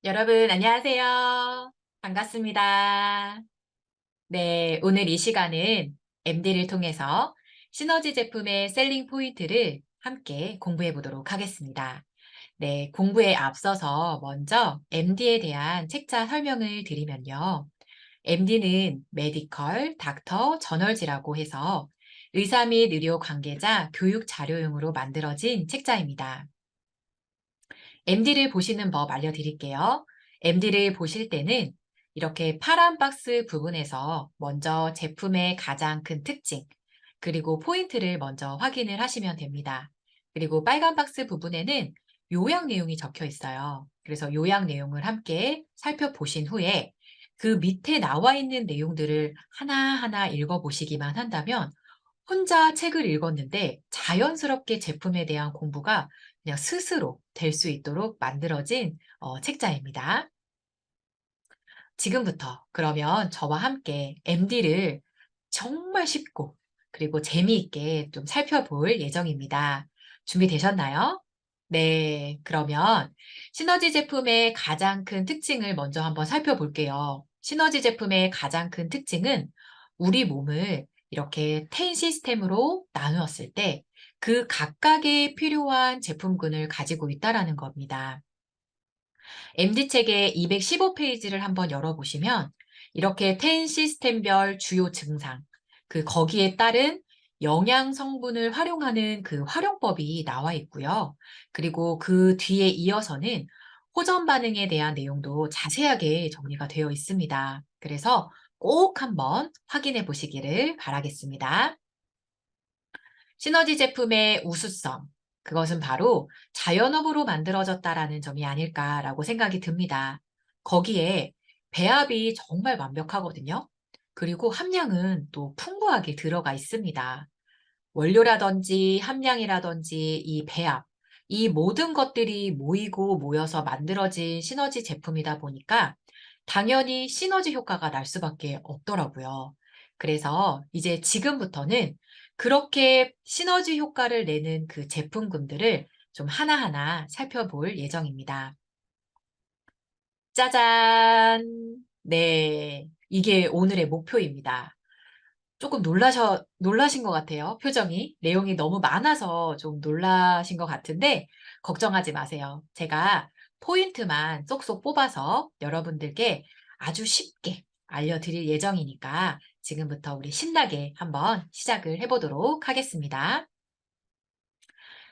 여러분 안녕하세요. 반갑습니다. 네, 오늘 이 시간은 MD를 통해서 시너지 제품의 셀링 포인트를 함께 공부해 보도록 하겠습니다. 네, 공부에 앞서서 먼저 MD에 대한 책자 설명을 드리면요. MD는 메디컬, 닥터, 저널지라고 해서 의사 및 의료 관계자 교육 자료용으로 만들어진 책자입니다. MD를 보시는 법 알려드릴게요. MD를 보실 때는 이렇게 파란 박스 부분에서 먼저 제품의 가장 큰 특징, 그리고 포인트를 먼저 확인을 하시면 됩니다. 그리고 빨간 박스 부분에는 요약 내용이 적혀 있어요. 그래서 요약 내용을 함께 살펴보신 후에 그 밑에 나와 있는 내용들을 하나하나 읽어보시기만 한다면 혼자 책을 읽었는데 자연스럽게 제품에 대한 공부가 그냥 스스로 될 수 있도록 만들어진 책자입니다. 지금부터 그러면 저와 함께 MD를 정말 쉽고 그리고 재미있게 좀 살펴볼 예정입니다. 준비되셨나요? 네, 그러면 시너지 제품의 가장 큰 특징을 먼저 한번 살펴볼게요. 시너지 제품의 가장 큰 특징은 우리 몸을 이렇게 10 시스템으로 나누었을 때 그 각각의 필요한 제품군을 가지고 있다라는 겁니다. MD책의 215페이지를 한번 열어보시면 이렇게 10 시스템별 주요 증상, 거기에 따른 영양 성분을 활용하는 그 활용법이 나와 있고요. 그리고 그 뒤에 이어서는 호전 반응에 대한 내용도 자세하게 정리가 되어 있습니다. 그래서 꼭 한번 확인해 보시기를 바라겠습니다. 시너지 제품의 우수성, 그것은 바로 자연업으로 만들어졌다라는 점이 아닐까라고 생각이 듭니다. 거기에 배합이 정말 완벽하거든요. 그리고 함량은 또 풍부하게 들어가 있습니다. 원료라든지 함량이라든지 이 배합, 이 모든 것들이 모이고 모여서 만들어진 시너지 제품이다 보니까 당연히 시너지 효과가 날 수밖에 없더라고요. 그래서 이제 지금부터는 그렇게 시너지 효과를 내는 그 제품군들을 좀 하나하나 살펴볼 예정입니다. 짜잔! 네. 이게 오늘의 목표입니다. 조금 놀라신 것 같아요, 표정이. 내용이 너무 많아서 좀 놀라신 것 같은데 걱정하지 마세요. 제가 포인트만 쏙쏙 뽑아서 여러분들께 아주 쉽게 알려드릴 예정이니까 지금부터 우리 신나게 한번 시작을 해 보도록 하겠습니다.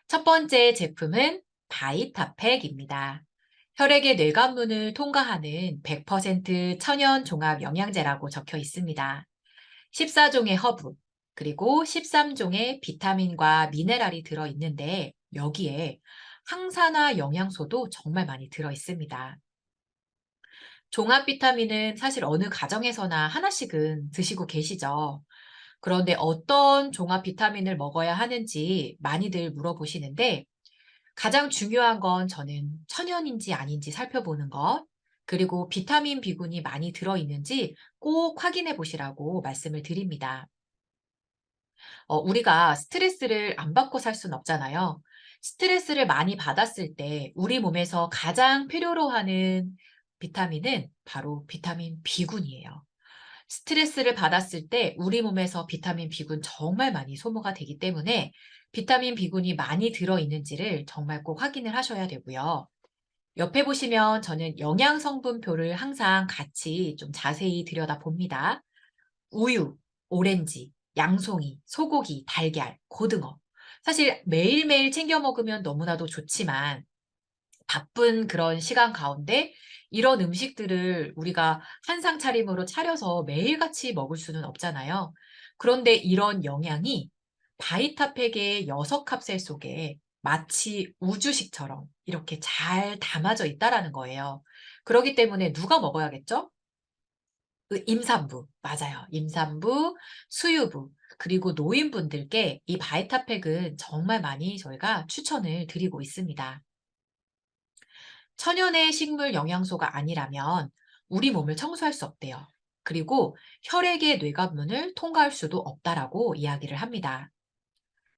첫 번째 제품은 바이타팩입니다. 혈액의 뇌관문을 통과하는 100% 천연 종합 영양제라고 적혀 있습니다. 14종의 허브, 그리고 13종의 비타민과 미네랄이 들어 있는데 여기에 항산화 영양소도 정말 많이 들어 있습니다. 종합 비타민은 사실 어느 가정에서나 하나씩은 드시고 계시죠. 그런데 어떤 종합 비타민을 먹어야 하는지 많이들 물어보시는데 가장 중요한 건 저는 천연인지 아닌지 살펴보는 것, 그리고 비타민 B군이 많이 들어있는지 꼭 확인해 보시라고 말씀을 드립니다. 우리가 스트레스를 안 받고 살 수는 없잖아요. 스트레스를 많이 받았을 때 우리 몸에서 가장 필요로 하는 비타민은 바로 비타민 B군이에요. 스트레스를 받았을 때 우리 몸에서 비타민 B군 정말 많이 소모가 되기 때문에 비타민 B군이 많이 들어있는지를 정말 꼭 확인을 하셔야 되고요. 옆에 보시면 저는 영양 성분표를 항상 같이 좀 자세히 들여다봅니다. 우유, 오렌지, 양송이, 소고기, 달걀, 고등어. 사실 매일매일 챙겨 먹으면 너무나도 좋지만 바쁜 그런 시간 가운데 이런 음식들을 우리가 한 상 차림으로 차려서 매일같이 먹을 수는 없잖아요. 그런데 이런 영양이 바이타팩의 6 캡슐 속에 마치 우주식처럼 이렇게 잘 담아져 있다라는 거예요. 그러기 때문에 누가 먹어야겠죠? 그 임산부. 맞아요. 임산부, 수유부, 그리고 노인분들께 이 바이타팩은 정말 많이 저희가 추천을 드리고 있습니다. 천연의 식물 영양소가 아니라면 우리 몸을 청소할 수 없대요. 그리고 혈액의 뇌관문을 통과할 수도 없다라고 이야기를 합니다.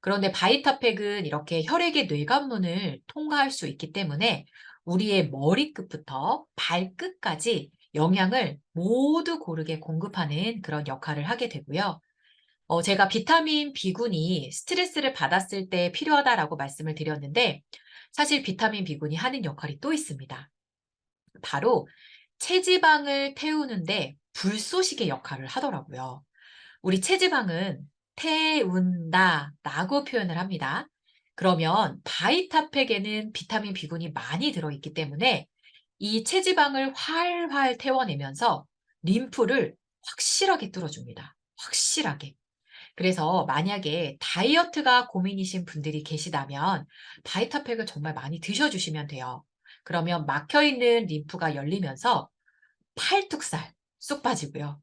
그런데 바이타팩은 이렇게 혈액의 뇌관문을 통과할 수 있기 때문에 우리의 머리끝부터 발끝까지 영양을 모두 고르게 공급하는 그런 역할을 하게 되고요. 제가 비타민 B군이 스트레스를 받았을 때 필요하다라고 말씀을 드렸는데 사실 비타민 B군이 하는 역할이 또 있습니다. 바로 체지방을 태우는데 불쏘시개 역할을 하더라고요. 우리 체지방은 태운다라고 표현을 합니다. 그러면 바이타팩에는 비타민 B군이 많이 들어있기 때문에 이 체지방을 활활 태워내면서 림프를 확실하게 뚫어줍니다. 확실하게. 그래서 만약에 다이어트가 고민이신 분들이 계시다면 바이타팩을 정말 많이 드셔주시면 돼요. 그러면 막혀있는 림프가 열리면서 팔뚝살 쑥 빠지고요.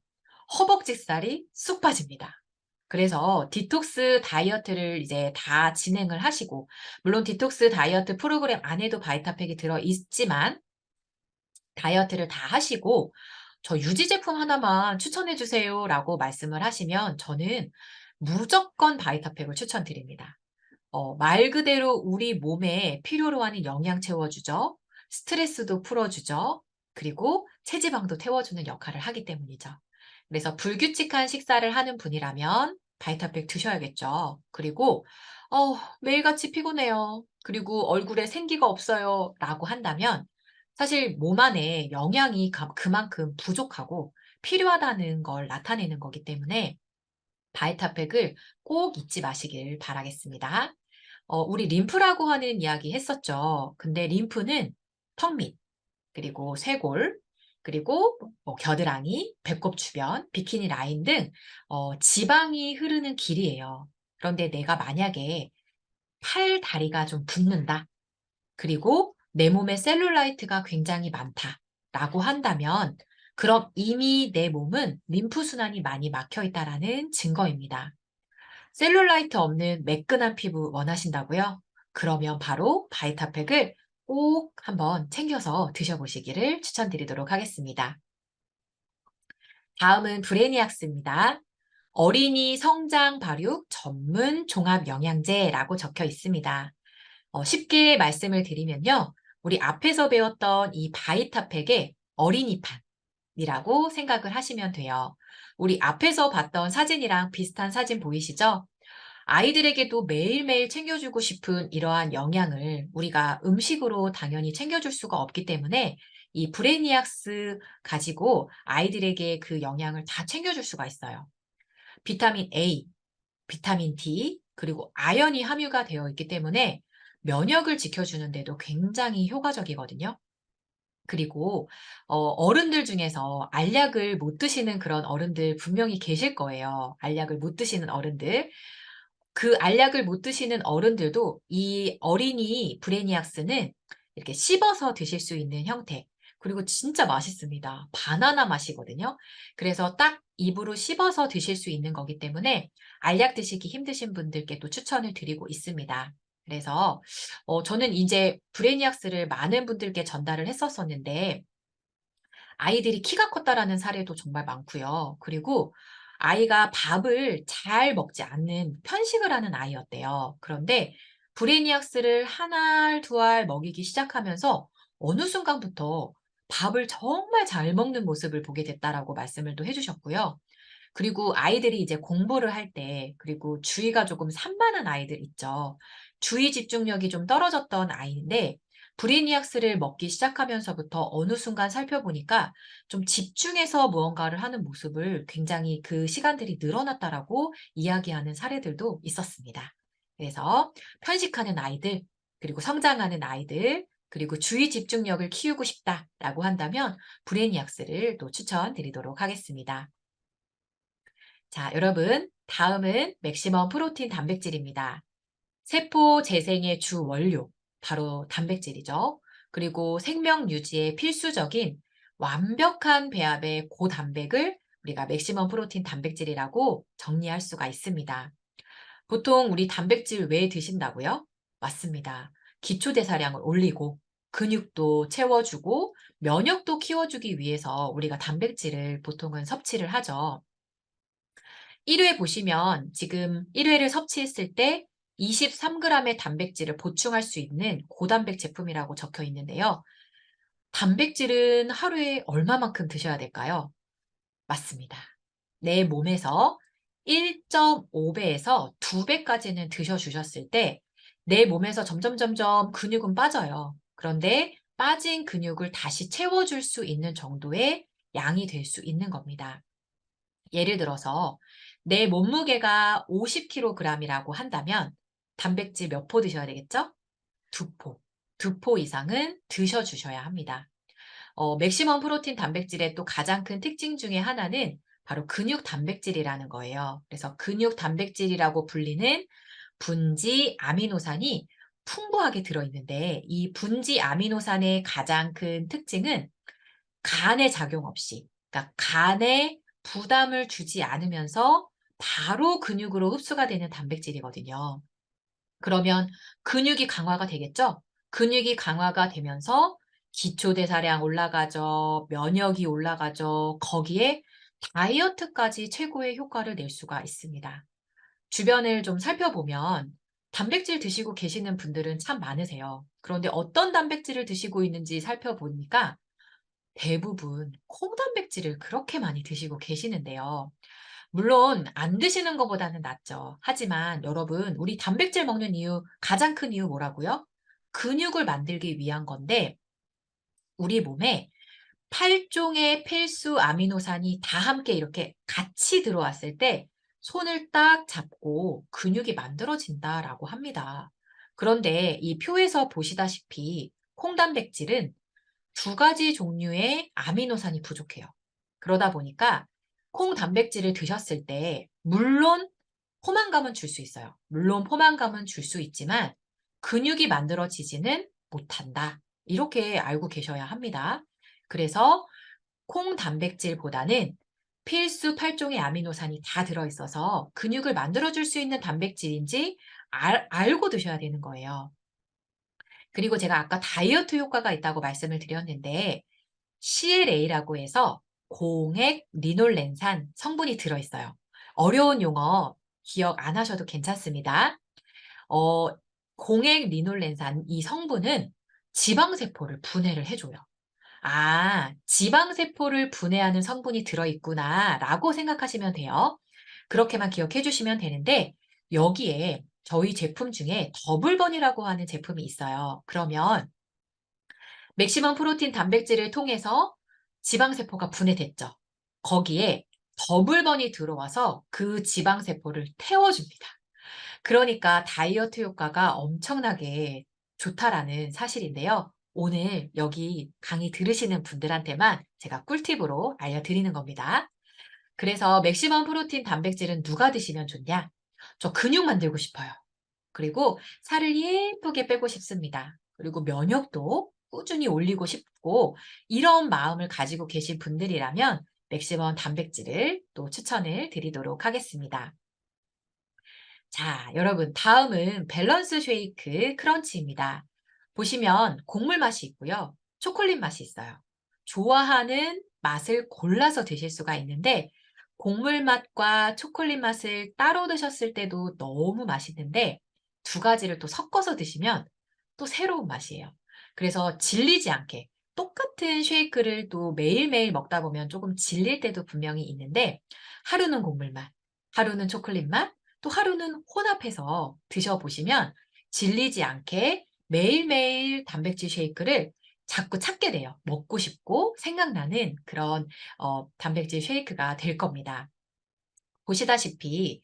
허벅지살이 쑥 빠집니다. 그래서 디톡스 다이어트를 이제 다 진행을 하시고, 물론 디톡스 다이어트 프로그램 안에도 바이타팩이 들어있지만, 다이어트를 다 하시고, 저 유지 제품 하나만 추천해 주세요라고 말씀을 하시면 저는 무조건 바이타팩을 추천드립니다. 말 그대로 우리 몸에 필요로 하는 영양 채워주죠. 스트레스도 풀어주죠. 그리고 체지방도 태워주는 역할을 하기 때문이죠. 그래서 불규칙한 식사를 하는 분이라면 바이타팩 드셔야겠죠. 그리고 매일같이 피곤해요. 그리고 얼굴에 생기가 없어요. 라고 한다면 사실 몸 안에 영양이 그만큼 부족하고 필요하다는 걸 나타내는 거기 때문에 바이타팩을 꼭 잊지 마시길 바라겠습니다. 우리 림프라고 하는 이야기 했었죠. 근데 림프는 턱밑, 그리고 쇄골, 그리고 뭐 겨드랑이, 배꼽 주변, 비키니 라인 등 지방이 흐르는 길이에요. 그런데 내가 만약에 팔, 다리가 좀 붓는다. 그리고 내 몸에 셀룰라이트가 굉장히 많다라고 한다면 그럼 이미 내 몸은 림프 순환이 많이 막혀 있다라는 증거입니다. 셀룰라이트 없는 매끈한 피부 원하신다고요? 그러면 바로 바이타팩을 꼭 한번 챙겨서 드셔보시기를 추천드리도록 하겠습니다. 다음은 브레니악스입니다. 어린이 성장 발육 전문 종합 영양제라고 적혀 있습니다. 쉽게 말씀을 드리면요. 우리 앞에서 배웠던 이 바이타팩의 어린이판이라고 생각을 하시면 돼요. 우리 앞에서 봤던 사진이랑 비슷한 사진 보이시죠? 아이들에게도 매일매일 챙겨주고 싶은 이러한 영양을 우리가 음식으로 당연히 챙겨줄 수가 없기 때문에 이 브레니악스 가지고 아이들에게 그 영양을 다 챙겨줄 수가 있어요. 비타민 A, 비타민 D, 그리고 아연이 함유가 되어 있기 때문에 면역을 지켜주는 데도 굉장히 효과적이거든요. 그리고 어른들 중에서 알약을 못 드시는 그런 어른들 분명히 계실 거예요. 알약을 못 드시는 어른들. 그 알약을 못 드시는 어른들도 이 어린이 브레니악스는 이렇게 씹어서 드실 수 있는 형태. 그리고 진짜 맛있습니다. 바나나 맛이거든요. 그래서 딱 입으로 씹어서 드실 수 있는 거기 때문에 알약 드시기 힘드신 분들께도 추천을 드리고 있습니다. 그래서 저는 이제 브레니악스를 많은 분들께 전달을 했었었는데 아이들이 키가 컸다라는 사례도 정말 많고요. 그리고 아이가 밥을 잘 먹지 않는 편식을 하는 아이였대요. 그런데 브레니악스를 한 알, 두 알 먹이기 시작하면서 어느 순간부터 밥을 정말 잘 먹는 모습을 보게 됐다라고 말씀을 또 해주셨고요. 그리고 아이들이 이제 공부를 할 때, 그리고 주의가 조금 산만한 아이들 있죠. 주의 집중력이 좀 떨어졌던 아이인데, 브리니악스를 먹기 시작하면서부터 어느 순간 살펴보니까 좀 집중해서 무언가를 하는 모습을 굉장히 그 시간들이 늘어났다라고 이야기하는 사례들도 있었습니다. 그래서 편식하는 아이들, 그리고 성장하는 아이들, 그리고 주의 집중력을 키우고 싶다라고 한다면 브레니악스를 또 추천드리도록 하겠습니다. 자, 여러분, 다음은 맥시멈 프로틴 단백질입니다. 세포 재생의 주 원료, 바로 단백질이죠. 그리고 생명 유지에 필수적인 완벽한 배합의 고단백을 우리가 맥시멈 프로틴 단백질이라고 정리할 수가 있습니다. 보통 우리 단백질 왜 드신다고요? 맞습니다. 기초대사량을 올리고 근육도 채워주고 면역도 키워주기 위해서 우리가 단백질을 보통은 섭취를 하죠. 1회 보시면 지금 1회를 섭취했을 때 23g의 단백질을 보충할 수 있는 고단백 제품이라고 적혀 있는데요. 단백질은 하루에 얼마만큼 드셔야 될까요? 맞습니다. 내 몸에서 1.5배에서 2배까지는 드셔주셨을 때 내 몸에서 점점 근육은 빠져요. 그런데 빠진 근육을 다시 채워줄 수 있는 정도의 양이 될 수 있는 겁니다. 예를 들어서 내 몸무게가 50kg이라고 한다면 단백질 몇 포 드셔야 되겠죠? 2포. 2포 이상은 드셔주셔야 합니다. 맥시멈 프로틴 단백질의 또 가장 큰 특징 중에 하나는 바로 근육 단백질이라는 거예요. 그래서 근육 단백질이라고 불리는 분지 아미노산이 풍부하게 들어있는데 이 분지 아미노산의 가장 큰 특징은 간에 작용 없이, 그러니까 간에 부담을 주지 않으면서 바로 근육으로 흡수가 되는 단백질이거든요. 그러면 근육이 강화가 되겠죠? 근육이 강화가 되면서 기초대사량 올라가죠. 면역이 올라가죠. 거기에 다이어트까지 최고의 효과를 낼 수가 있습니다. 주변을 좀 살펴보면 단백질 드시고 계시는 분들은 참 많으세요. 그런데 어떤 단백질을 드시고 있는지 살펴보니까 대부분 콩단백질을 그렇게 많이 드시고 계시는데요. 물론 안 드시는 것보다는 낫죠. 하지만 여러분, 우리 단백질 먹는 이유, 가장 큰 이유 뭐라고요? 근육을 만들기 위한 건데 우리 몸에 8종의 필수 아미노산이 다 함께 이렇게 같이 들어왔을 때 손을 딱 잡고 근육이 만들어진다라고 합니다. 그런데 이 표에서 보시다시피 콩단백질은 2가지 종류의 아미노산이 부족해요. 그러다 보니까 콩 단백질을 드셨을 때 물론 포만감은 줄 수 있어요. 물론 포만감은 줄 수 있지만 근육이 만들어지지는 못한다. 이렇게 알고 계셔야 합니다. 그래서 콩 단백질보다는 필수 8종의 아미노산이 다 들어있어서 근육을 만들어줄 수 있는 단백질인지 알고 드셔야 되는 거예요. 그리고 제가 아까 다이어트 효과가 있다고 말씀을 드렸는데 CLA라고 해서 공액 리놀렌산 성분이 들어있어요. 어려운 용어 기억 안 하셔도 괜찮습니다. 어, 공액 리놀렌산 이 성분은 지방세포를 분해를 해줘요. 아, 지방세포를 분해하는 성분이 들어있구나 라고 생각하시면 돼요. 그렇게만 기억해 주시면 되는데 여기에 저희 제품 중에 더블번이라고 하는 제품이 있어요. 그러면 맥시멈 프로틴 단백질을 통해서 지방세포가 분해됐죠. 거기에 더블번이 들어와서 그 지방세포를 태워줍니다. 그러니까 다이어트 효과가 엄청나게 좋다라는 사실인데요. 오늘 여기 강의 들으시는 분들한테만 제가 꿀팁으로 알려드리는 겁니다. 그래서 맥시멈 프로틴 단백질은 누가 드시면 좋냐? 저 근육 만들고 싶어요. 그리고 살을 예쁘게 빼고 싶습니다. 그리고 면역도 꾸준히 올리고 싶고 이런 마음을 가지고 계신 분들이라면 맥시멈 단백질을 또 추천을 드리도록 하겠습니다. 자, 여러분 다음은 밸런스 쉐이크 크런치입니다. 보시면 곡물 맛이 있고요. 초콜릿 맛이 있어요. 좋아하는 맛을 골라서 드실 수가 있는데 곡물 맛과 초콜릿 맛을 따로 드셨을 때도 너무 맛있는데 2가지를 또 섞어서 드시면 또 새로운 맛이에요. 그래서 질리지 않게 똑같은 쉐이크를 또 매일매일 먹다 보면 조금 질릴 때도 분명히 있는데 하루는 곡물 맛, 하루는 초콜릿 맛, 또 하루는 혼합해서 드셔보시면 질리지 않게 매일매일 단백질 쉐이크를 자꾸 찾게 돼요. 먹고 싶고 생각나는 그런 단백질 쉐이크가 될 겁니다. 보시다시피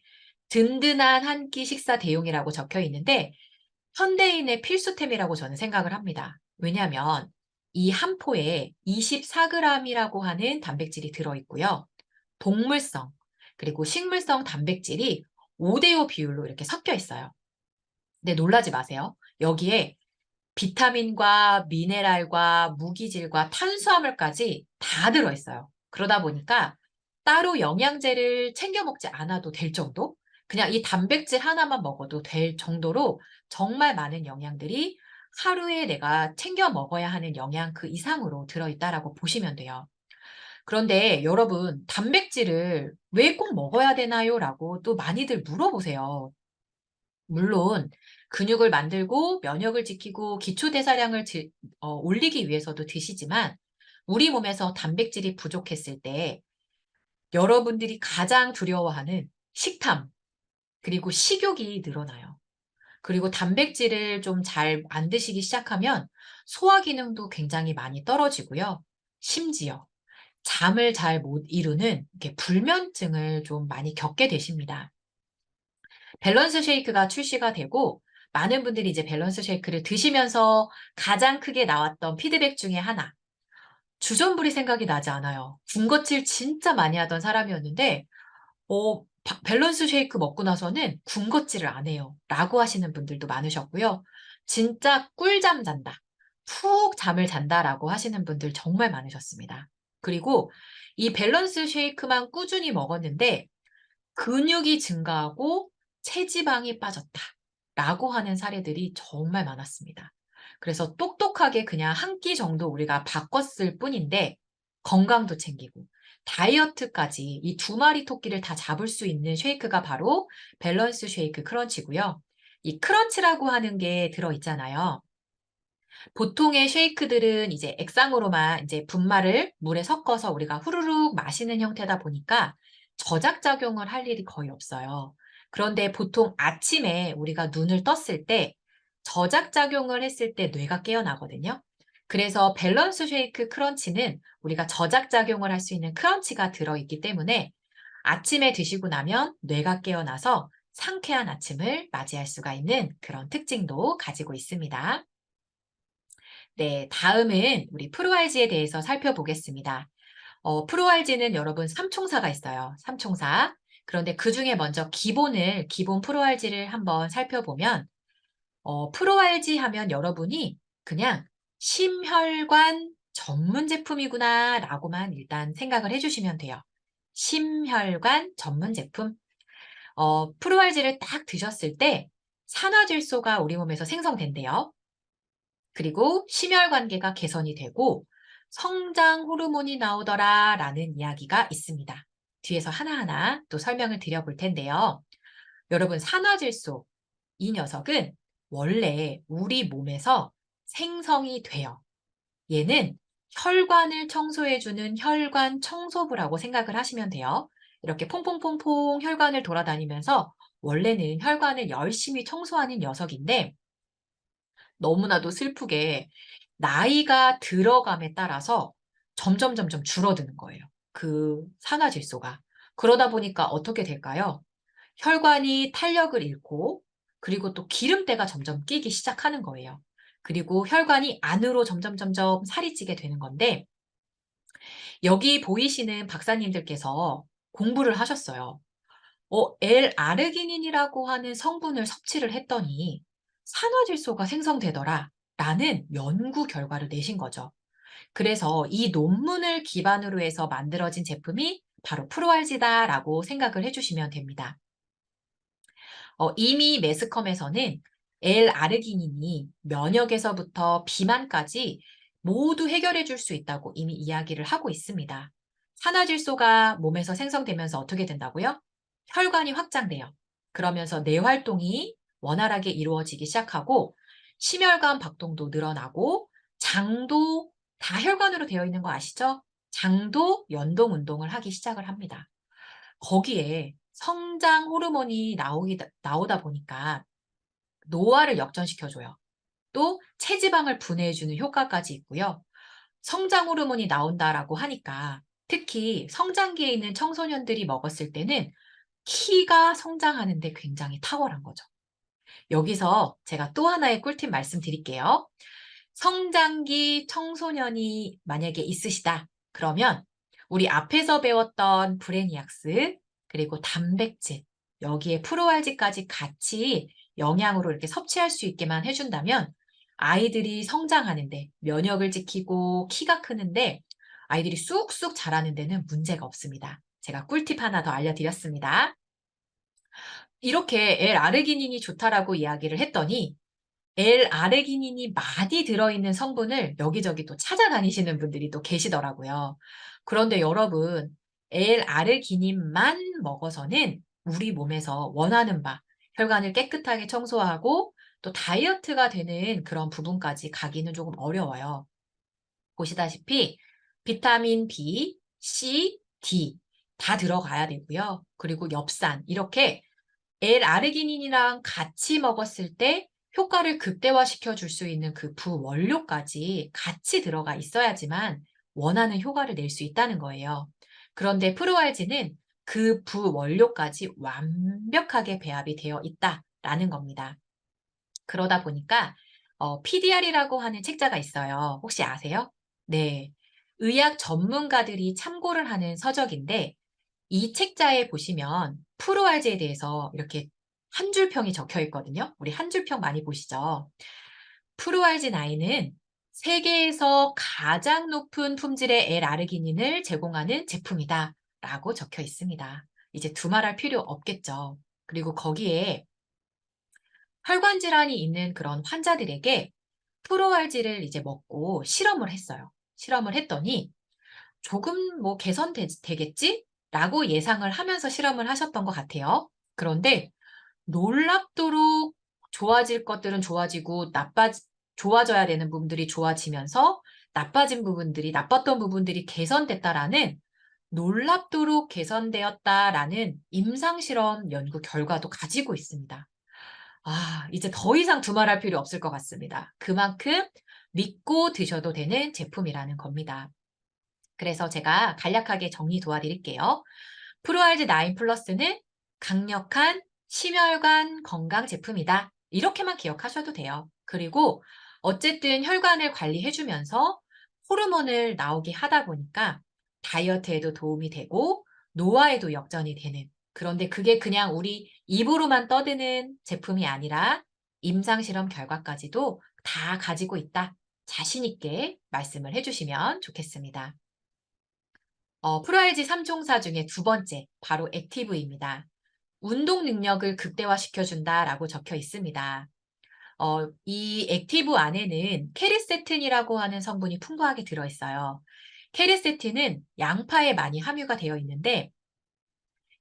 든든한 한 끼 식사 대용이라고 적혀 있는데 현대인의 필수템이라고 저는 생각을 합니다. 왜냐하면 이 한 포에 24g이라고 하는 단백질이 들어있고요. 동물성 그리고 식물성 단백질이 5대5 비율로 이렇게 섞여 있어요. 근데 놀라지 마세요. 여기에 비타민과 미네랄과 무기질과 탄수화물까지 다 들어있어요. 그러다 보니까 따로 영양제를 챙겨 먹지 않아도 될 정도? 그냥 이 단백질 하나만 먹어도 될 정도로 정말 많은 영양들이 하루에 내가 챙겨 먹어야 하는 영양 그 이상으로 들어있다라고 보시면 돼요. 그런데 여러분, 단백질을 왜 꼭 먹어야 되나요? 라고 또 많이들 물어보세요. 물론 근육을 만들고 면역을 지키고 기초 대사량을 올리기 위해서도 드시지만 우리 몸에서 단백질이 부족했을 때 여러분들이 가장 두려워하는 식탐 그리고 식욕이 늘어나요. 그리고 단백질을 좀 잘 안 드시기 시작하면 소화 기능도 굉장히 많이 떨어지고요. 심지어 잠을 잘 못 이루는 이렇게 불면증을 좀 많이 겪게 되십니다. 밸런스 쉐이크가 출시가 되고 많은 분들이 이제 밸런스 쉐이크를 드시면서 가장 크게 나왔던 피드백 중에 하나. 주전부리 생각이 나지 않아요. 군것질 진짜 많이 하던 사람이었는데 밸런스 쉐이크 먹고 나서는 군것질을 안 해요. 라고 하시는 분들도 많으셨고요. 진짜 꿀잠 잔다. 푹 잠을 잔다라고 하시는 분들 정말 많으셨습니다. 그리고 이 밸런스 쉐이크만 꾸준히 먹었는데 근육이 증가하고 체지방이 빠졌다. 라고 하는 사례들이 정말 많았습니다. 그래서 똑똑하게 그냥 한 끼 정도 우리가 바꿨을 뿐인데 건강도 챙기고 다이어트까지 이 두 마리 토끼를 다 잡을 수 있는 쉐이크가 바로 밸런스 쉐이크 크런치고요. 이 크런치라고 하는 게 들어있잖아요. 보통의 쉐이크들은 이제 액상으로만 이제 분말을 물에 섞어서 우리가 후루룩 마시는 형태다 보니까 저작작용을 할 일이 거의 없어요. 그런데 보통 아침에 우리가 눈을 떴을 때 저작작용을 했을 때 뇌가 깨어나거든요. 그래서 밸런스 쉐이크 크런치는 우리가 저작작용을 할 수 있는 크런치가 들어있기 때문에 아침에 드시고 나면 뇌가 깨어나서 상쾌한 아침을 맞이할 수가 있는 그런 특징도 가지고 있습니다. 네, 다음은 우리 프로알지에 대해서 살펴보겠습니다. 프로알지는 여러분 삼총사가 있어요. 삼총사. 그런데 그중에 먼저 기본 프로알지를 한번 살펴보면 프로알지 하면 여러분이 그냥 심혈관 전문 제품이구나 라고만 일단 생각을 해주시면 돼요. 심혈관 전문 제품. 프로알지를 딱 드셨을 때 산화질소가 우리 몸에서 생성된대요. 그리고 심혈관계가 개선이 되고 성장 호르몬이 나오더라 라는 이야기가 있습니다. 뒤에서 하나하나 또 설명을 드려볼 텐데요. 여러분, 산화질소, 이 녀석은 원래 우리 몸에서 생성이 돼요. 얘는 혈관을 청소해주는 혈관 청소부라고 생각을 하시면 돼요. 이렇게 퐁퐁퐁퐁 혈관을 돌아다니면서 원래는 혈관을 열심히 청소하는 녀석인데 너무나도 슬프게 나이가 들어감에 따라서 점점 줄어드는 거예요. 그 산화질소가. 그러다 보니까 어떻게 될까요? 혈관이 탄력을 잃고 그리고 또 기름때가 점점 끼기 시작하는 거예요. 그리고 혈관이 안으로 점점 살이 찌게 되는 건데 여기 보이시는 박사님들께서 공부를 하셨어요. L-아르기닌이라고 하는 성분을 섭취를 했더니 산화질소가 생성되더라 라는 연구 결과를 내신 거죠. 그래서 이 논문을 기반으로 해서 만들어진 제품이 바로 프로알지다라고 생각을 해주시면 됩니다. 이미 매스컴에서는 L-아르기닌이 면역에서부터 비만까지 모두 해결해 줄 수 있다고 이미 이야기를 하고 있습니다. 산화질소가 몸에서 생성되면서 어떻게 된다고요? 혈관이 확장돼요. 그러면서 뇌 활동이 원활하게 이루어지기 시작하고 심혈관 박동도 늘어나고 장도 다 혈관으로 되어 있는 거 아시죠? 장도 연동 운동을 하기 시작을 합니다. 거기에 성장 호르몬이 나오다 보니까 노화를 역전시켜줘요. 또 체지방을 분해해주는 효과까지 있고요. 성장 호르몬이 나온다라고 하니까 특히 성장기에 있는 청소년들이 먹었을 때는 키가 성장하는데 굉장히 탁월한 거죠. 여기서 제가 또 하나의 꿀팁 말씀드릴게요. 성장기 청소년이 만약에 있으시다. 그러면 우리 앞에서 배웠던 브레니악스 그리고 단백질 여기에 프로알지까지 같이 영양으로 이렇게 섭취할 수 있게만 해준다면 아이들이 성장하는데 면역을 지키고 키가 크는데 아이들이 쑥쑥 자라는 데는 문제가 없습니다. 제가 꿀팁 하나 더 알려드렸습니다. 이렇게 L-아르기닌이 좋다라고 이야기를 했더니 L-아르기닌이 많이 들어있는 성분을 여기저기 또 찾아다니시는 분들이 또 계시더라고요. 그런데 여러분, L-아르기닌만 먹어서는 우리 몸에서 원하는 바 혈관을 깨끗하게 청소하고 또 다이어트가 되는 그런 부분까지 가기는 조금 어려워요. 보시다시피 비타민 B, C, D 다 들어가야 되고요. 그리고 엽산 이렇게 L아르기닌이랑 같이 먹었을 때 효과를 극대화시켜 줄 수 있는 그 부원료까지 같이 들어가 있어야지만 원하는 효과를 낼 수 있다는 거예요. 그런데 프로알지는 그 부원료까지 완벽하게 배합이 되어 있다라는 겁니다. 그러다 보니까 PDR이라고 하는 책자가 있어요. 혹시 아세요? 네. 의학 전문가들이 참고를 하는 서적인데 이 책자에 보시면 프로알제에 대해서 이렇게 한 줄평이 적혀 있거든요. 우리 한 줄평 많이 보시죠? 프로알지나인은 세계에서 가장 높은 품질의 L아르기닌을 제공하는 제품이다 라고 적혀 있습니다. 이제 두말할 필요 없겠죠. 그리고 거기에 혈관 질환이 있는 그런 환자들에게 프로알지를 이제 먹고 실험을 했어요. 실험을 했더니 조금 뭐 개선되겠지? 라고 예상을 하면서 실험을 하셨던 것 같아요. 그런데 놀랍도록 좋아질 것들은 좋아지고 좋아져야 되는 부분들이 좋아지면서 나빴던 부분들이 개선됐다라는 놀랍도록 개선되었다라는 임상실험 연구 결과도 가지고 있습니다. 이제 더 이상 두말할 필요 없을 것 같습니다. 그만큼 믿고 드셔도 되는 제품이라는 겁니다. 그래서 제가 간략하게 정리 도와드릴게요. 프로알지 9 플러스는 강력한 심혈관 건강 제품이다. 이렇게만 기억하셔도 돼요. 그리고 어쨌든 혈관을 관리해주면서 호르몬을 나오게 하다 보니까 다이어트에도 도움이 되고 노화에도 역전이 되는, 그런데 그게 그냥 우리 입으로만 떠드는 제품이 아니라 임상실험 결과까지도 다 가지고 있다. 자신 있게 말씀을 해주시면 좋겠습니다. 프로알지 3종사 중에 두 번째, 바로 액티브입니다. 운동 능력을 극대화시켜준다라고 적혀 있습니다. 이 액티브 안에는 케르세틴이라고 하는 성분이 풍부하게 들어있어요. 케르세틴은 양파에 많이 함유가 되어 있는데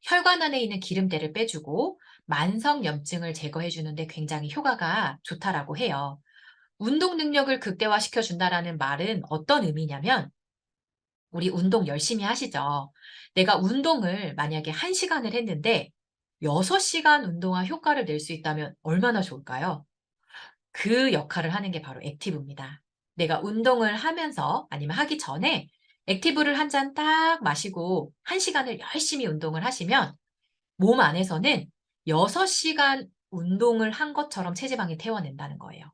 혈관 안에 있는 기름때를 빼주고 만성염증을 제거해주는데 굉장히 효과가 좋다라고 해요. 운동 능력을 극대화시켜준다라는 말은 어떤 의미냐면 우리 운동 열심히 하시죠. 내가 운동을 만약에 1시간을 했는데 6시간 운동한 효과를 낼 수 있다면 얼마나 좋을까요? 그 역할을 하는 게 바로 액티브입니다. 내가 운동을 하면서 아니면 하기 전에 액티브를 한 잔 딱 마시고 1시간을 열심히 운동을 하시면 몸 안에서는 6시간 운동을 한 것처럼 체지방이 태워낸다는 거예요.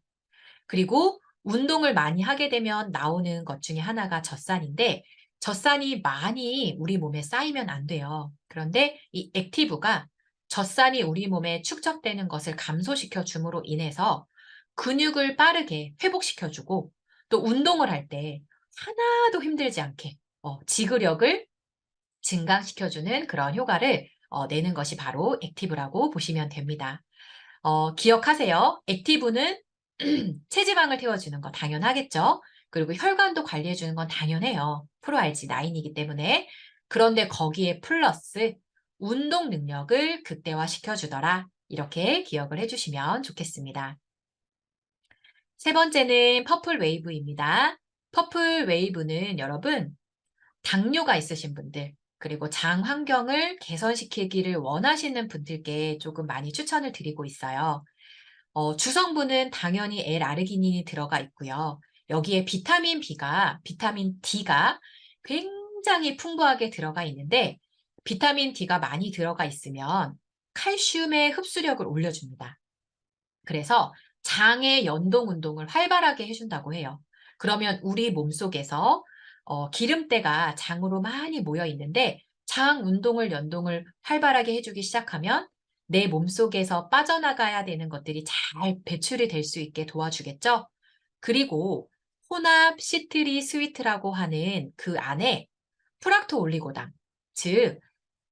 그리고 운동을 많이 하게 되면 나오는 것 중에 하나가 젖산인데 젖산이 많이 우리 몸에 쌓이면 안 돼요. 그런데 이 액티브가 젖산이 우리 몸에 축적되는 것을 감소시켜 줌으로 인해서 근육을 빠르게 회복시켜 주고 또 운동을 할 때 하나도 힘들지 않게 지구력을 증강시켜 주는 그런 효과를 내는 것이 바로 액티브라고 보시면 됩니다. 기억하세요. 액티브는 체지방을 태워주는 거 당연하겠죠. 그리고 혈관도 관리해주는 건 당연해요. 프로알지 9이기 때문에. 그런데 거기에 플러스 운동 능력을 극대화시켜주더라. 이렇게 기억을 해주시면 좋겠습니다. 세 번째는 퍼플 웨이브입니다. 퍼플 웨이브는 여러분 당뇨가 있으신 분들 그리고 장 환경을 개선시키기를 원하시는 분들께 조금 많이 추천을 드리고 있어요. 주성분은 당연히 L아르기닌이 들어가 있고요. 여기에 비타민 D가 굉장히 풍부하게 들어가 있는데 비타민 D가 많이 들어가 있으면 칼슘의 흡수력을 올려줍니다. 그래서 장의 연동 운동을 활발하게 해준다고 해요. 그러면 우리 몸속에서 기름때가 장으로 많이 모여 있는데 장 운동을 연동을 활발하게 해주기 시작하면 내 몸속에서 빠져나가야 되는 것들이 잘 배출이 될 수 있게 도와주겠죠. 그리고 혼합 시트리 스위트라고 하는 그 안에 프락토 올리고당, 즉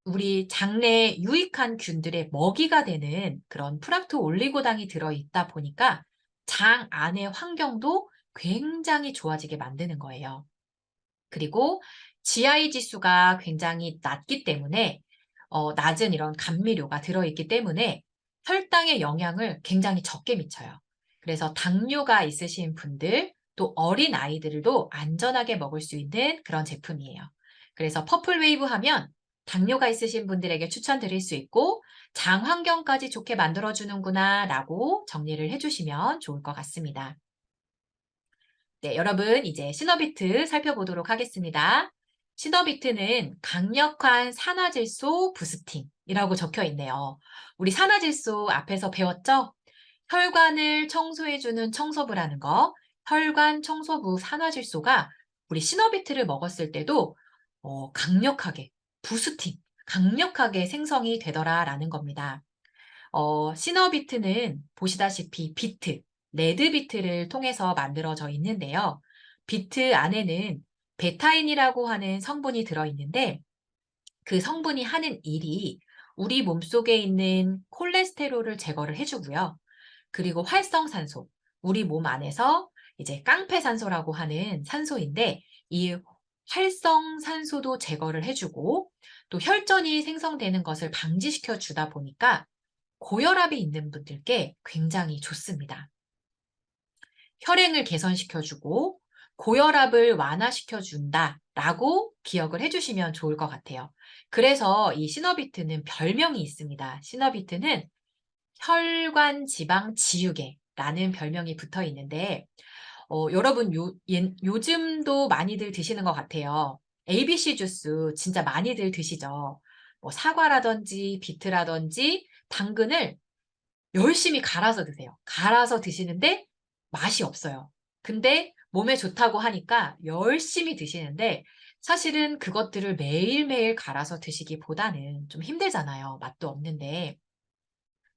우리 장내에 유익한 균들의 먹이가 되는 그런 프락토 올리고당이 들어있다 보니까 장 안의 환경도 굉장히 좋아지게 만드는 거예요. 그리고 GI 지수가 굉장히 낮기 때문에 낮은 이런 감미료가 들어있기 때문에 혈당에 영향을 굉장히 적게 미쳐요. 그래서 당뇨가 있으신 분들, 또 어린 아이들도 안전하게 먹을 수 있는 그런 제품이에요. 그래서 퍼플 웨이브 하면 당뇨가 있으신 분들에게 추천드릴 수 있고 장 환경까지 좋게 만들어주는구나 라고 정리를 해주시면 좋을 것 같습니다. 네, 여러분 이제 시너비트 살펴보도록 하겠습니다. 시너비트는 강력한 산화질소 부스팅이라고 적혀 있네요. 우리 산화질소 앞에서 배웠죠? 혈관을 청소해주는 청소부라는 거, 혈관 청소부 산화질소가 우리 시너비트를 먹었을 때도 강력하게 부스팅, 강력하게 생성이 되더라라는 겁니다. 시너비트는 보시다시피 비트, 레드비트를 통해서 만들어져 있는데요. 비트 안에는 베타인이라고 하는 성분이 들어있는데 그 성분이 하는 일이 우리 몸속에 있는 콜레스테롤을 제거를 해주고요. 그리고 활성산소, 우리 몸 안에서 이제 깡패산소라고 하는 산소인데 이 활성산소도 제거를 해주고 또 혈전이 생성되는 것을 방지시켜 주다 보니까 고혈압이 있는 분들께 굉장히 좋습니다. 혈행을 개선시켜주고 고혈압을 완화시켜준다라고 기억을 해주시면 좋을 것 같아요. 그래서 이 시너비트는 별명이 있습니다. 시너비트는 혈관 지방 지우개라는 별명이 붙어 있는데 여러분 요즘도 많이들 드시는 것 같아요. ABC 주스 진짜 많이들 드시죠. 뭐 사과라든지 비트라든지 당근을 열심히 갈아서 드세요. 갈아서 드시는데 맛이 없어요. 근데 몸에 좋다고 하니까 열심히 드시는데 사실은 그것들을 매일매일 갈아서 드시기보다는 좀 힘들잖아요. 맛도 없는데.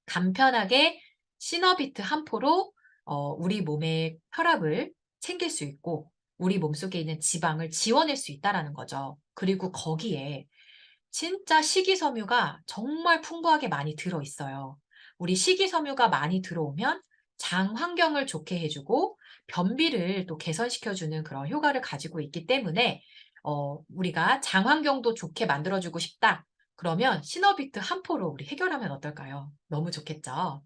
간편하게 시너비트 한 포로 우리 몸의 혈압을 챙길 수 있고 우리 몸속에 있는 지방을 지워낼 수 있다라는 거죠. 그리고 거기에 진짜 식이섬유가 정말 풍부하게 많이 들어있어요. 우리 식이섬유가 많이 들어오면 장 환경을 좋게 해주고 변비를 또 개선시켜주는 그런 효과를 가지고 있기 때문에 우리가 장 환경도 좋게 만들어주고 싶다. 그러면 시너비트 한 포로 우리 해결하면 어떨까요? 너무 좋겠죠?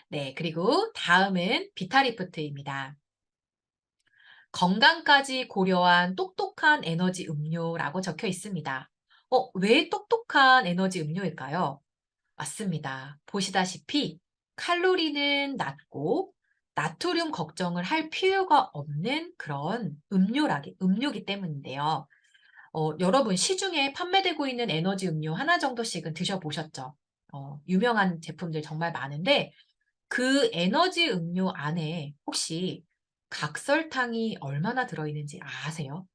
네, 그리고 다음은 비타리프트입니다. 건강까지 고려한 똑똑한 에너지 음료라고 적혀 있습니다. 왜 똑똑한 에너지 음료일까요? 맞습니다. 보시다시피 칼로리는 낮고 나트륨 걱정을 할 필요가 없는 그런 음료기 때문인데요. 여러분 시중에 판매되고 있는 에너지 음료 하나 정도씩은 드셔보셨죠? 유명한 제품들 정말 많은데 그 에너지 음료 안에 혹시 각설탕이 얼마나 들어있는지 아세요?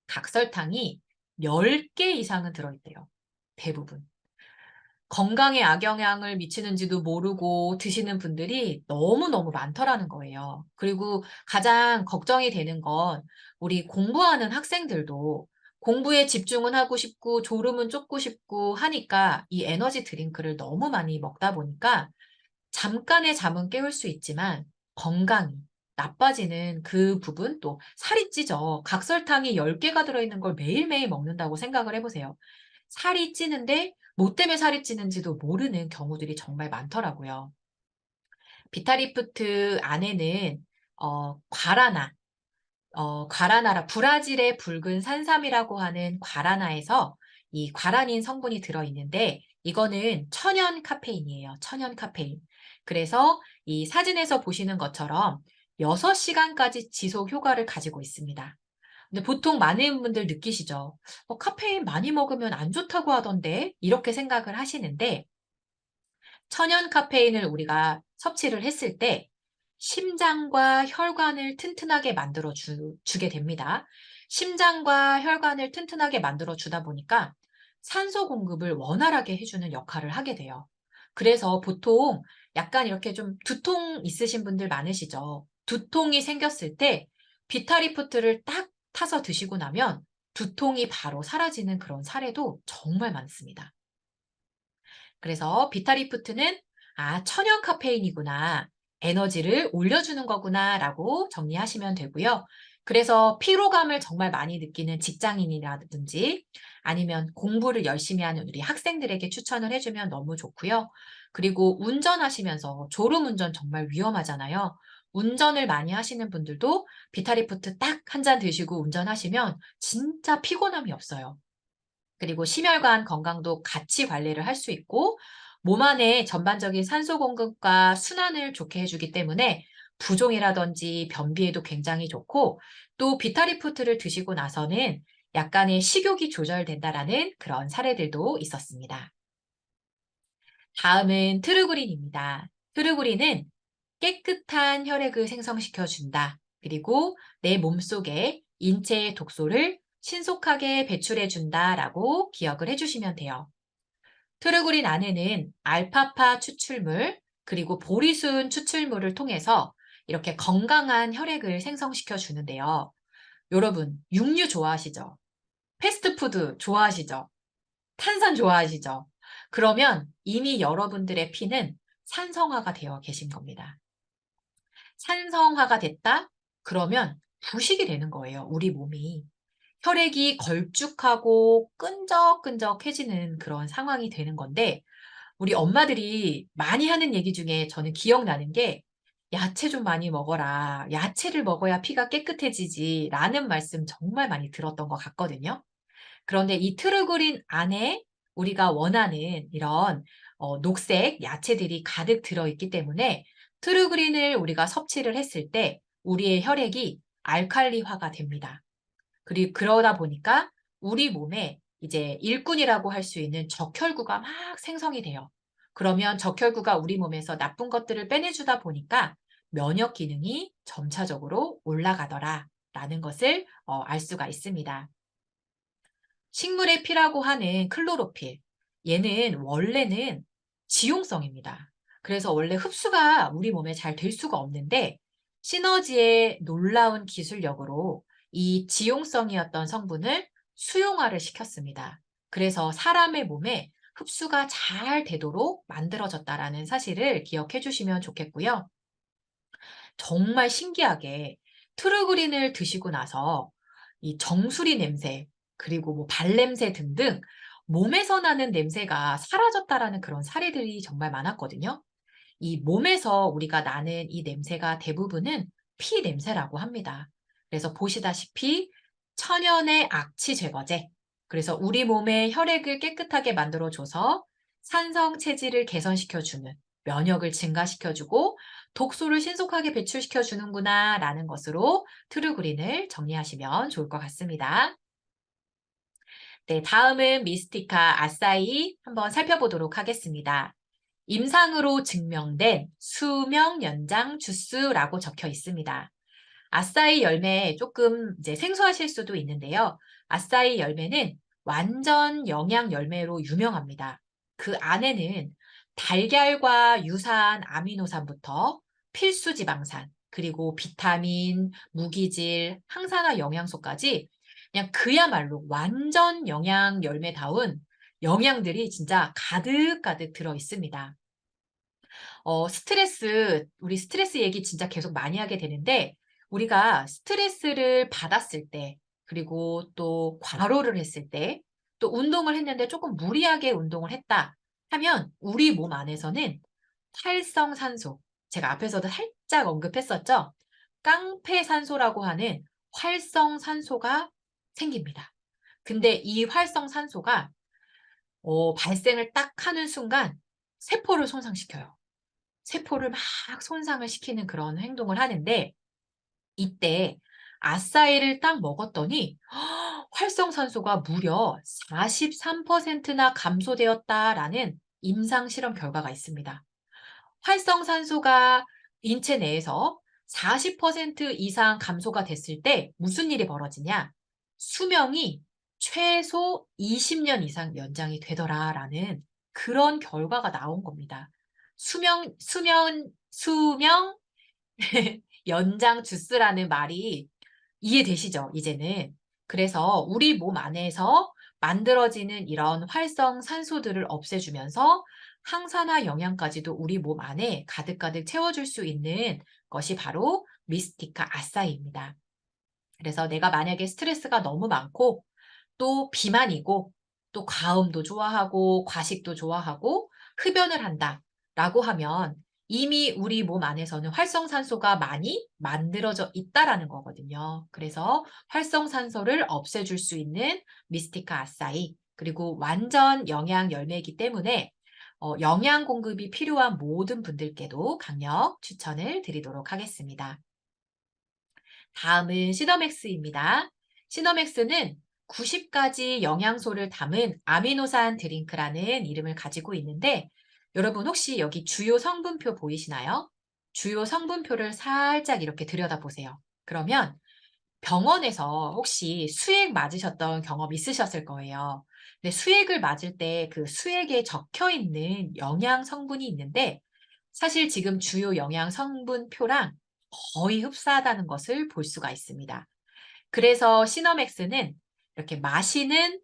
각설탕이 10개 이상은 들어있대요. 대부분. 건강에 악영향을 미치는지도 모르고 드시는 분들이 너무너무 많더라는 거예요. 그리고 가장 걱정이 되는 건 우리 공부하는 학생들도 공부에 집중은 하고 싶고 졸음은 쫓고 싶고 하니까 이 에너지 드링크를 너무 많이 먹다 보니까 잠깐의 잠은 깨울 수 있지만 건강이 나빠지는 그 부분 또 살이 찌죠. 각설탕이 10개가 들어있는 걸 매일매일 먹는다고 생각을 해보세요. 살이 찌는데 뭐 때문에 살이 찌는지도 모르는 경우들이 정말 많더라고요. 비타리프트 안에는 과라나, 과라나라 브라질의 붉은 산삼이라고 하는 과라나에서 이 과라닌 성분이 들어있는데 이거는 천연 카페인이에요. 천연 카페인. 그래서 이 사진에서 보시는 것처럼 6시간까지 지속 효과를 가지고 있습니다. 근데 보통 많은 분들 느끼시죠? 카페인 많이 먹으면 안 좋다고 하던데 이렇게 생각을 하시는데 천연 카페인을 우리가 섭취를 했을 때 심장과 혈관을 튼튼하게 만들어 주게 됩니다. 심장과 혈관을 튼튼하게 만들어 주다 보니까 산소 공급을 원활하게 해주는 역할을 하게 돼요. 그래서 보통 약간 이렇게 좀 두통 있으신 분들 많으시죠? 두통이 생겼을 때 비타리프트를 딱 타서 드시고 나면 두통이 바로 사라지는 그런 사례도 정말 많습니다. 그래서 비타리프트는 천연 카페인이구나. 에너지를 올려주는 거구나 라고 정리하시면 되고요. 그래서 피로감을 정말 많이 느끼는 직장인이라든지 아니면 공부를 열심히 하는 우리 학생들에게 추천을 해주면 너무 좋고요. 그리고 운전하시면서 졸음운전 정말 위험하잖아요. 운전을 많이 하시는 분들도 비타리푸트 딱 한 잔 드시고 운전하시면 진짜 피곤함이 없어요. 그리고 심혈관 건강도 같이 관리를 할 수 있고 몸 안에 전반적인 산소 공급과 순환을 좋게 해주기 때문에 부종이라든지 변비에도 굉장히 좋고 또 비타리푸트를 드시고 나서는 약간의 식욕이 조절된다라는 그런 사례들도 있었습니다. 다음은 트루그린입니다. 트루그린은 깨끗한 혈액을 생성시켜 준다. 그리고 내 몸속에 인체의 독소를 신속하게 배출해 준다라고 기억을 해주시면 돼요. 트루그린 안에는 알파파 추출물 그리고 보리순 추출물을 통해서 이렇게 건강한 혈액을 생성시켜 주는데요. 여러분, 육류 좋아하시죠? 패스트푸드 좋아하시죠? 탄산 좋아하시죠? 그러면 이미 여러분들의 피는 산성화가 되어 계신 겁니다. 산성화가 됐다? 그러면 부식이 되는 거예요, 우리 몸이. 혈액이 걸쭉하고 끈적끈적해지는 그런 상황이 되는 건데 우리 엄마들이 많이 하는 얘기 중에 저는 기억나는 게 "야채 좀 많이 먹어라. 야채를 먹어야 피가 깨끗해지지." 라는 말씀 정말 많이 들었던 것 같거든요. 그런데 이 트루그린 안에 우리가 원하는 이런 녹색 야채들이 가득 들어있기 때문에 트루그린을 우리가 섭취를 했을 때 우리의 혈액이 알칼리화가 됩니다. 그리고 그러다 보니까 우리 몸에 이제 일꾼이라고 할 수 있는 적혈구가 막 생성이 돼요. 그러면 적혈구가 우리 몸에서 나쁜 것들을 빼내주다 보니까 면역 기능이 점차적으로 올라가더라라는 것을 알 수가 있습니다. 식물의 피라고 하는 클로로필. 얘는 원래는 지용성입니다. 그래서 원래 흡수가 우리 몸에 잘 될 수가 없는데 시너지의 놀라운 기술력으로 이 지용성이었던 성분을 수용화를 시켰습니다. 그래서 사람의 몸에 흡수가 잘 되도록 만들어졌다라는 사실을 기억해 주시면 좋겠고요. 정말 신기하게 트루그린을 드시고 나서 이 정수리 냄새 그리고 뭐 발냄새 등등 몸에서 나는 냄새가 사라졌다라는 그런 사례들이 정말 많았거든요. 이 몸에서 우리가 나는 이 냄새가 대부분은 피 냄새라고 합니다. 그래서 보시다시피 천연의 악취 제거제. 그래서 우리 몸의 혈액을 깨끗하게 만들어줘서 산성 체질을 개선시켜주는 면역을 증가시켜주고 독소를 신속하게 배출시켜주는구나 라는 것으로 트루그린을 정리하시면 좋을 것 같습니다. 네, 다음은 미스티카 아싸이 한번 살펴보도록 하겠습니다. 임상으로 증명된 수명 연장 주스라고 적혀 있습니다. 아싸이 열매 조금 이제 생소하실 수도 있는데요. 아싸이 열매는 완전 영양 열매로 유명합니다. 그 안에는 달걀과 유사한 아미노산부터 필수 지방산, 그리고 비타민, 무기질, 항산화 영양소까지 그냥 그야말로 완전 영양 열매다운 영양들이 진짜 가득가득 들어 있습니다. 우리 스트레스 얘기 진짜 계속 많이 하게 되는데, 우리가 스트레스를 받았을 때, 그리고 또 과로를 했을 때, 또 운동을 했는데 조금 무리하게 운동을 했다 하면, 우리 몸 안에서는 활성산소, 제가 앞에서도 살짝 언급했었죠? 깡패산소라고 하는 활성산소가 생깁니다. 근데 이 활성산소가 발생을 딱 하는 순간 세포를 손상시켜요. 세포를 막 손상을 시키는 그런 행동을 하는데 이때 아싸이를 딱 먹었더니 활성산소가 무려 43%나 감소되었다라는 임상 실험 결과가 있습니다. 활성산소가 인체 내에서 40% 이상 감소가 됐을 때 무슨 일이 벌어지냐? 수명이 최소 20년 이상 연장이 되더라라는 그런 결과가 나온 겁니다. 수명 연장 주스라는 말이 이해되시죠? 이제는. 그래서 우리 몸 안에서 만들어지는 이런 활성 산소들을 없애주면서 항산화 영양까지도 우리 몸 안에 가득가득 채워줄 수 있는 것이 바로 미스티카 아싸이입니다. 그래서 내가 만약에 스트레스가 너무 많고 또 비만이고 또 과음도 좋아하고 과식도 좋아하고 흡연을 한다라고 하면 이미 우리 몸 안에서는 활성산소가 많이 만들어져 있다라는 거거든요. 그래서 활성산소를 없애줄 수 있는 미스티카 아싸이 그리고 완전 영양 열매이기 때문에 영양 공급이 필요한 모든 분들께도 강력 추천을 드리도록 하겠습니다. 다음은 시너맥스입니다. 시너맥스는 90가지 영양소를 담은 아미노산 드링크라는 이름을 가지고 있는데 여러분 혹시 여기 주요 성분표 보이시나요? 주요 성분표를 살짝 이렇게 들여다보세요. 그러면 병원에서 혹시 수액 맞으셨던 경험 있으셨을 거예요. 근데 수액을 맞을 때 그 수액에 적혀 있는 영양 성분이 있는데 사실 지금 주요 영양 성분표랑 거의 흡사하다는 것을 볼 수가 있습니다. 그래서 시너맥스는 이렇게 마시는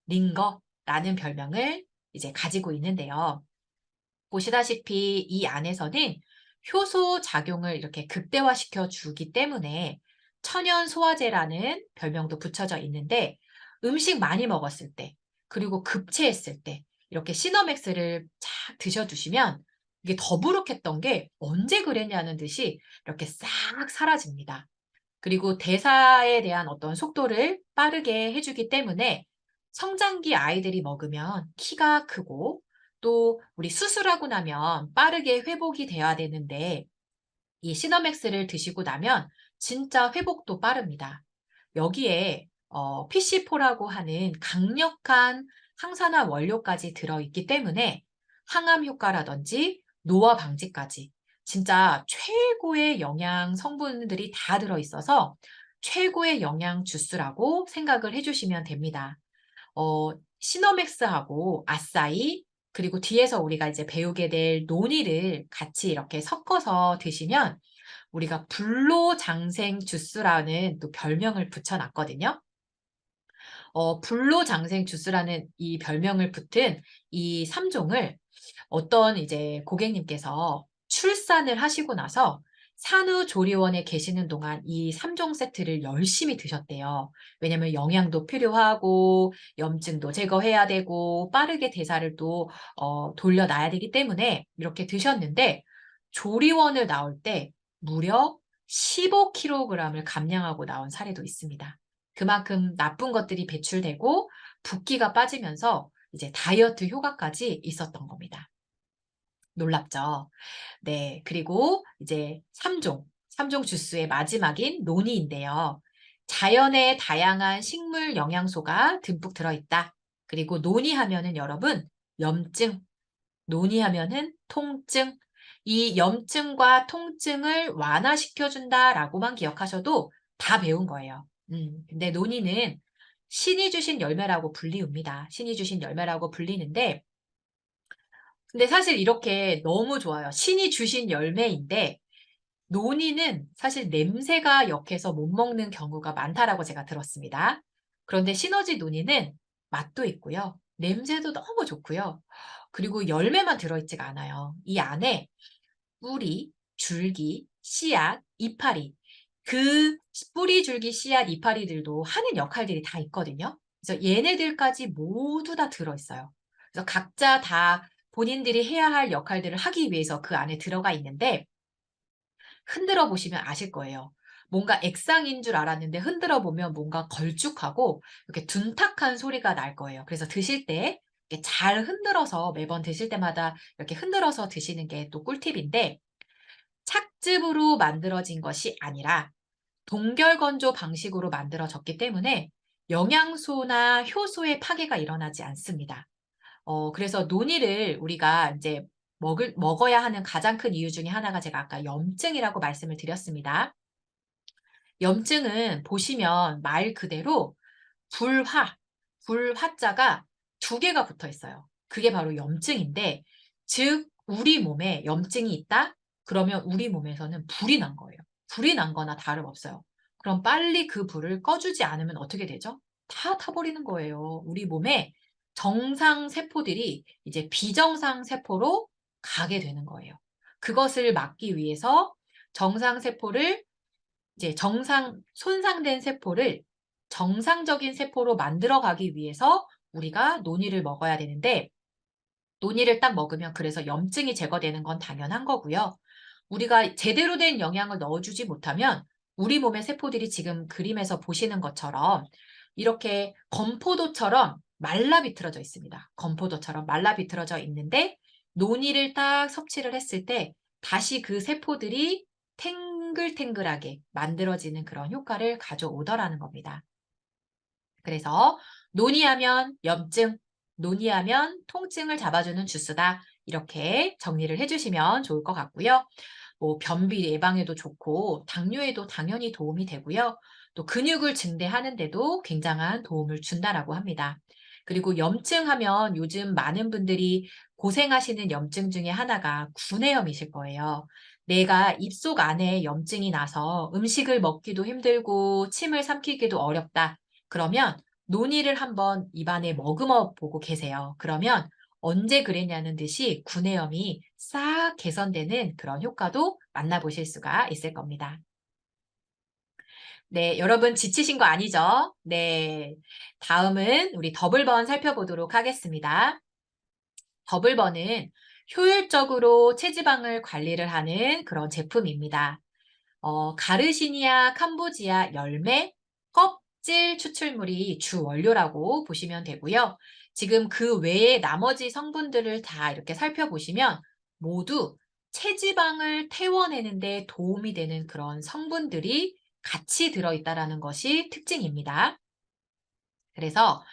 링거라는 별명을 이제 가지고 있는데요. 보시다시피 이 안에서는 효소 작용을 이렇게 극대화시켜 주기 때문에 천연 소화제라는 별명도 붙여져 있는데 음식 많이 먹었을 때 그리고 급체했을 때 이렇게 시너맥스를 착 드셔주시면 이게 더부룩했던 게 언제 그랬냐는 듯이 이렇게 싹 사라집니다. 그리고 대사에 대한 어떤 속도를 빠르게 해주기 때문에 성장기 아이들이 먹으면 키가 크고 또 우리 수술하고 나면 빠르게 회복이 돼야 되는데 이 시너맥스를 드시고 나면 진짜 회복도 빠릅니다. 여기에 PC4라고 하는 강력한 항산화 원료까지 들어있기 때문에 항암 효과라든지 노화 방지까지 진짜 최고의 영양 성분들이 다 들어있어서 최고의 영양 주스라고 생각을 해주시면 됩니다. 시너맥스하고 아싸이 그리고 뒤에서 우리가 이제 배우게 될 노니를 같이 이렇게 섞어서 드시면 우리가 불로장생 주스라는 또 별명을 붙여놨거든요. 불로장생 주스라는 이 별명을 붙은 이 3종을 어떤 이제 고객님께서 출산을 하시고 나서 산후조리원에 계시는 동안 이 3종 세트를 열심히 드셨대요. 왜냐면 영양도 필요하고 염증도 제거해야 되고 빠르게 대사를 또 돌려놔야 되기 때문에 이렇게 드셨는데 조리원을 나올 때 무려 15kg을 감량하고 나온 사례도 있습니다. 그만큼 나쁜 것들이 배출되고 붓기가 빠지면서 이제 다이어트 효과까지 있었던 겁니다. 놀랍죠? 네. 그리고 이제 3종 주스의 마지막인 노니인데요. 자연의 다양한 식물 영양소가 듬뿍 들어있다. 그리고 노니 하면은 여러분 염증, 노니 하면은 통증, 이 염증과 통증을 완화시켜 준다라고만 기억하셔도 다 배운 거예요. 근데 노니는 신이 주신 열매라고 불리웁니다. 신이 주신 열매라고 불리는데 근데 사실 이렇게 너무 좋아요. 신이 주신 열매인데 노니는 사실 냄새가 역해서 못 먹는 경우가 많다라고 제가 들었습니다. 그런데 시너지 노니는 맛도 있고요. 냄새도 너무 좋고요. 그리고 열매만 들어있지가 않아요. 이 안에 뿌리, 줄기, 씨앗, 이파리 그 뿌리, 줄기, 씨앗, 이파리들도 하는 역할들이 다 있거든요. 그래서 얘네들까지 모두 다 들어있어요. 그래서 각자 다 본인들이 해야 할 역할들을 하기 위해서 그 안에 들어가 있는데 흔들어 보시면 아실 거예요. 뭔가 액상인 줄 알았는데 흔들어 보면 뭔가 걸쭉하고 이렇게 둔탁한 소리가 날 거예요. 그래서 드실 때 이렇게 잘 흔들어서 매번 드실 때마다 이렇게 흔들어서 드시는 게 또 꿀팁인데 착즙으로 만들어진 것이 아니라 동결건조 방식으로 만들어졌기 때문에 영양소나 효소의 파괴가 일어나지 않습니다. 그래서 논이를 우리가 이제 먹어야 하는 가장 큰 이유 중에 하나가 제가 아까 염증이라고 말씀을 드렸습니다. 염증은 보시면 말 그대로 불화, 불화자가 두 개가 붙어 있어요. 그게 바로 염증인데, 즉, 우리 몸에 염증이 있다? 그러면 우리 몸에서는 불이 난 거예요. 불이 난 거나 다름없어요. 그럼 빨리 그 불을 꺼주지 않으면 어떻게 되죠? 다 타버리는 거예요. 우리 몸에 정상 세포들이 이제 비정상 세포로 가게 되는 거예요. 그것을 막기 위해서 정상 세포를 이제 손상된 세포를 정상적인 세포로 만들어 가기 위해서 우리가 논이를 먹어야 되는데, 논이를 딱 먹으면 그래서 염증이 제거되는 건 당연한 거고요. 우리가 제대로 된 영양을 넣어주지 못하면 우리 몸의 세포들이 지금 그림에서 보시는 것처럼 이렇게 건포도처럼 말라 비틀어져 있습니다. 건포도처럼 말라 비틀어져 있는데, 논이를 딱 섭취를 했을 때 다시 그 세포들이 탱글탱글하게 만들어지는 그런 효과를 가져오더라는 겁니다. 그래서 논이하면 염증, 논이하면 통증을 잡아주는 주스다. 이렇게 정리를 해주시면 좋을 것 같고요. 뭐 변비 예방에도 좋고 당뇨에도 당연히 도움이 되고요. 또 근육을 증대하는 데도 굉장한 도움을 준다라고 합니다. 그리고 염증하면 요즘 많은 분들이 고생하시는 염증 중에 하나가 구내염이실 거예요. 내가 입속 안에 염증이 나서 음식을 먹기도 힘들고 침을 삼키기도 어렵다. 그러면 논이를 한번 입안에 머금어 보고 계세요. 그러면 언제 그랬냐는 듯이 구내염이 싹 개선되는 그런 효과도 만나보실 수가 있을 겁니다. 네, 여러분 지치신 거 아니죠? 네. 다음은 우리 더블번 살펴보도록 하겠습니다. 더블번은 효율적으로 체지방을 관리를 하는 그런 제품입니다. 가르시니아 캄보지아 열매, 껍질 추출물이 주 원료라고 보시면 되고요. 지금 그 외에 나머지 성분들을 다 이렇게 살펴보시면 모두 체지방을 태워내는 데 도움이 되는 그런 성분들이 같이 들어있다는 것이 특징입니다. 그래서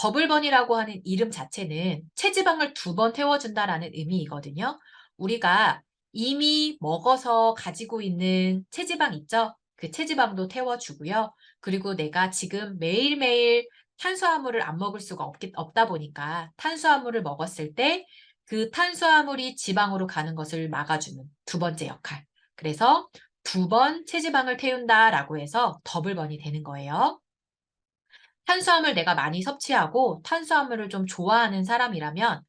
더블번이라고 하는 이름 자체는 체지방을 2번 태워준다라는 의미이거든요. 우리가 이미 먹어서 가지고 있는 체지방 있죠? 그 체지방도 태워주고요. 그리고 내가 지금 매일매일 탄수화물을 안 먹을 수가 없다 보니까 탄수화물을 먹었을 때 그 탄수화물이 지방으로 가는 것을 막아주는 2번째 역할. 그래서 2번 체지방을 태운다라고 해서 더블번이 되는 거예요. 탄수화물 내가 많이 섭취하고 탄수화물을 좀 좋아하는 사람이라면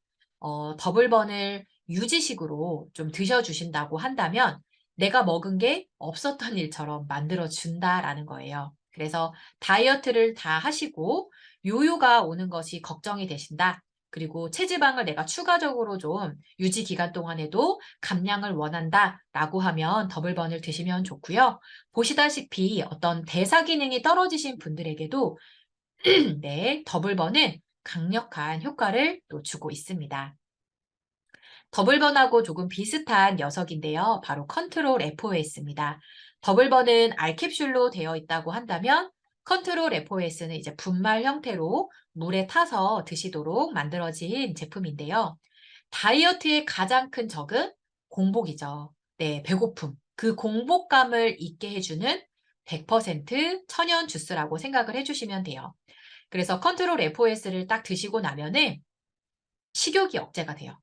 더블번을 유지식으로 좀 드셔주신다고 한다면 내가 먹은 게 없었던 일처럼 만들어준다라는 거예요. 그래서 다이어트를 다 하시고 요요가 오는 것이 걱정이 되신다. 그리고 체지방을 내가 추가적으로 좀 유지 기간 동안에도 감량을 원한다라고 하면 더블번을 드시면 좋고요. 보시다시피 어떤 대사 기능이 떨어지신 분들에게도 네, 더블번은 강력한 효과를 또 주고 있습니다. 더블번하고 조금 비슷한 녀석인데요. 바로 컨트롤 FOS입니다. 더블번은 알캡슐로 되어 있다고 한다면 컨트롤 FOS는 이제 분말 형태로 물에 타서 드시도록 만들어진 제품인데요. 다이어트의 가장 큰 적은 공복이죠. 네, 배고픔. 그 공복감을 잊게 해주는 100% 천연 주스라고 생각을 해주시면 돼요. 그래서 컨트롤 FOS를 딱 드시고 나면은 식욕이 억제가 돼요.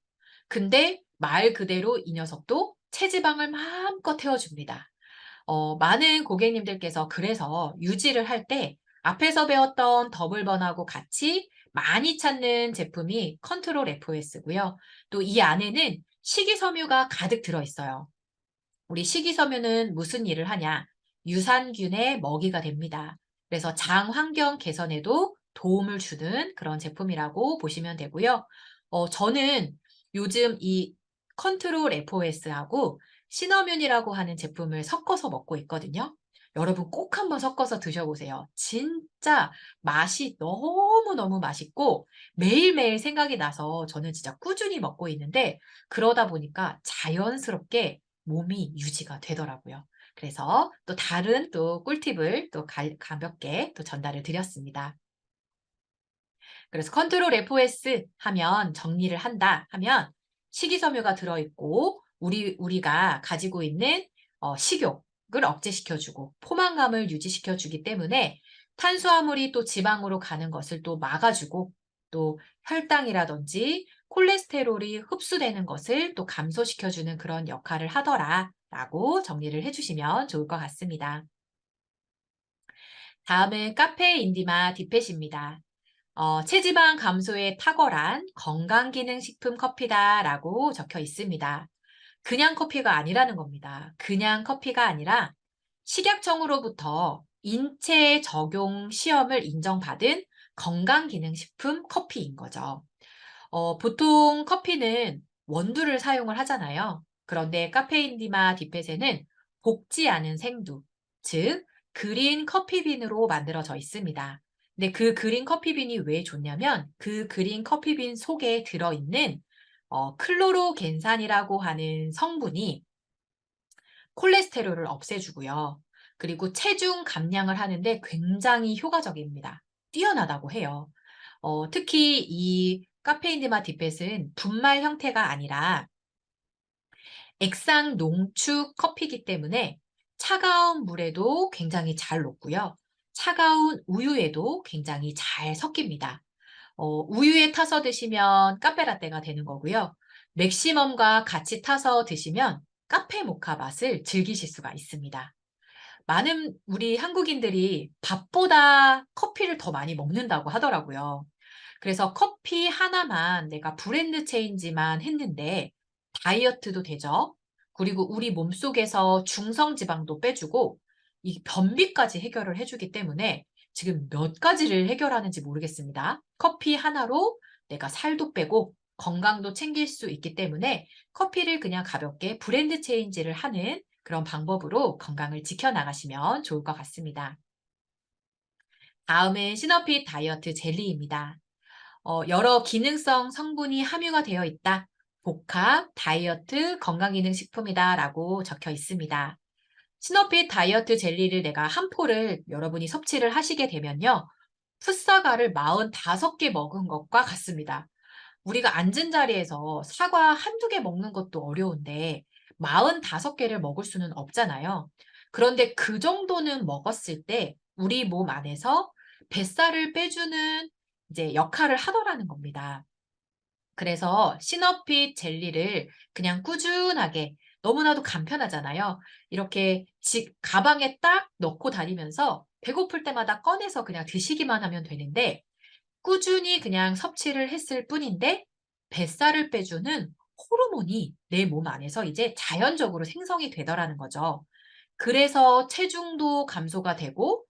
근데 말 그대로 이 녀석도 체지방을 마음껏 태워줍니다. 많은 고객님들께서 그래서 유지를 할 때 앞에서 배웠던 더블번하고 같이 많이 찾는 제품이 컨트롤 FOS고요. 또 이 안에는 식이섬유가 가득 들어있어요. 우리 식이섬유는 무슨 일을 하냐? 유산균의 먹이가 됩니다. 그래서 장 환경 개선에도 도움을 주는 그런 제품이라고 보시면 되고요. 저는 요즘 이 컨트롤 FOS하고 시너뮴이라고 하는 제품을 섞어서 먹고 있거든요. 여러분 꼭 한번 섞어서 드셔보세요. 진짜 맛이 너무너무 맛있고 매일매일 생각이 나서 저는 진짜 꾸준히 먹고 있는데, 그러다 보니까 자연스럽게 몸이 유지가 되더라고요. 그래서 또 다른 또 꿀팁을 또 가볍게 또 전달을 드렸습니다. 그래서 컨트롤 FOS 하면 정리를 한다 하면 식이섬유가 들어있고 우리가 가지고 있는 식욕을 억제시켜주고 포만감을 유지시켜주기 때문에 탄수화물이 또 지방으로 가는 것을 또 막아주고 또 혈당이라든지 콜레스테롤이 흡수되는 것을 또 감소시켜주는 그런 역할을 하더라라고 정리를 해주시면 좋을 것 같습니다. 다음은 카페인디마 디펫입니다. 체지방 감소에 탁월한 건강기능식품 커피다라고 적혀 있습니다. 그냥 커피가 아니라는 겁니다. 그냥 커피가 아니라 식약청으로부터 인체 적용 시험을 인정받은 건강기능식품 커피인 거죠. 보통 커피는 원두를 사용을 하잖아요. 그런데 카페인디마 디펫에는 볶지 않은 생두, 즉 그린 커피빈으로 만들어져 있습니다. 근데 그 그린 커피빈이 왜 좋냐면 그 그린 커피빈 속에 들어있는 클로로겐산이라고 하는 성분이 콜레스테롤을 없애주고요. 그리고 체중 감량을 하는데 굉장히 효과적입니다. 뛰어나다고 해요. 특히 이 카페인디마 디펫은 분말 형태가 아니라 액상 농축 커피이기 때문에 차가운 물에도 굉장히 잘 녹고요. 차가운 우유에도 굉장히 잘 섞입니다. 우유에 타서 드시면 카페라떼가 되는 거고요. 맥시멈과 같이 타서 드시면 카페 모카 맛을 즐기실 수가 있습니다. 많은 우리 한국인들이 밥보다 커피를 더 많이 먹는다고 하더라고요. 그래서 커피 하나만 내가 브랜드 체인지만 했는데 다이어트도 되죠. 그리고 우리 몸속에서 중성 지방도 빼주고 이 변비까지 해결을 해주기 때문에 지금 몇 가지를 해결하는지 모르겠습니다. 커피 하나로 내가 살도 빼고 건강도 챙길 수 있기 때문에 커피를 그냥 가볍게 브랜드 체인지를 하는 그런 방법으로 건강을 지켜나가시면 좋을 것 같습니다. 다음은 시너핏 다이어트 젤리입니다. 여러 기능성 성분이 함유가 되어 있다. 복합 다이어트 건강기능식품이다 라고 적혀 있습니다. 시너핏 다이어트 젤리를 내가 한 포를 여러분이 섭취를 하시게 되면요. 풋사과를 45개 먹은 것과 같습니다. 우리가 앉은 자리에서 사과 한두 개 먹는 것도 어려운데 45개를 먹을 수는 없잖아요. 그런데 그 정도는 먹었을 때 우리 몸 안에서 뱃살을 빼주는 이제 역할을 하더라는 겁니다. 그래서 시너핏 젤리를 그냥 꾸준하게 너무나도 간편하잖아요. 이렇게 가방에 딱 넣고 다니면서 배고플 때마다 꺼내서 그냥 드시기만 하면 되는데 꾸준히 그냥 섭취를 했을 뿐인데 뱃살을 빼주는 호르몬이 내 몸 안에서 이제 자연적으로 생성이 되더라는 거죠. 그래서 체중도 감소가 되고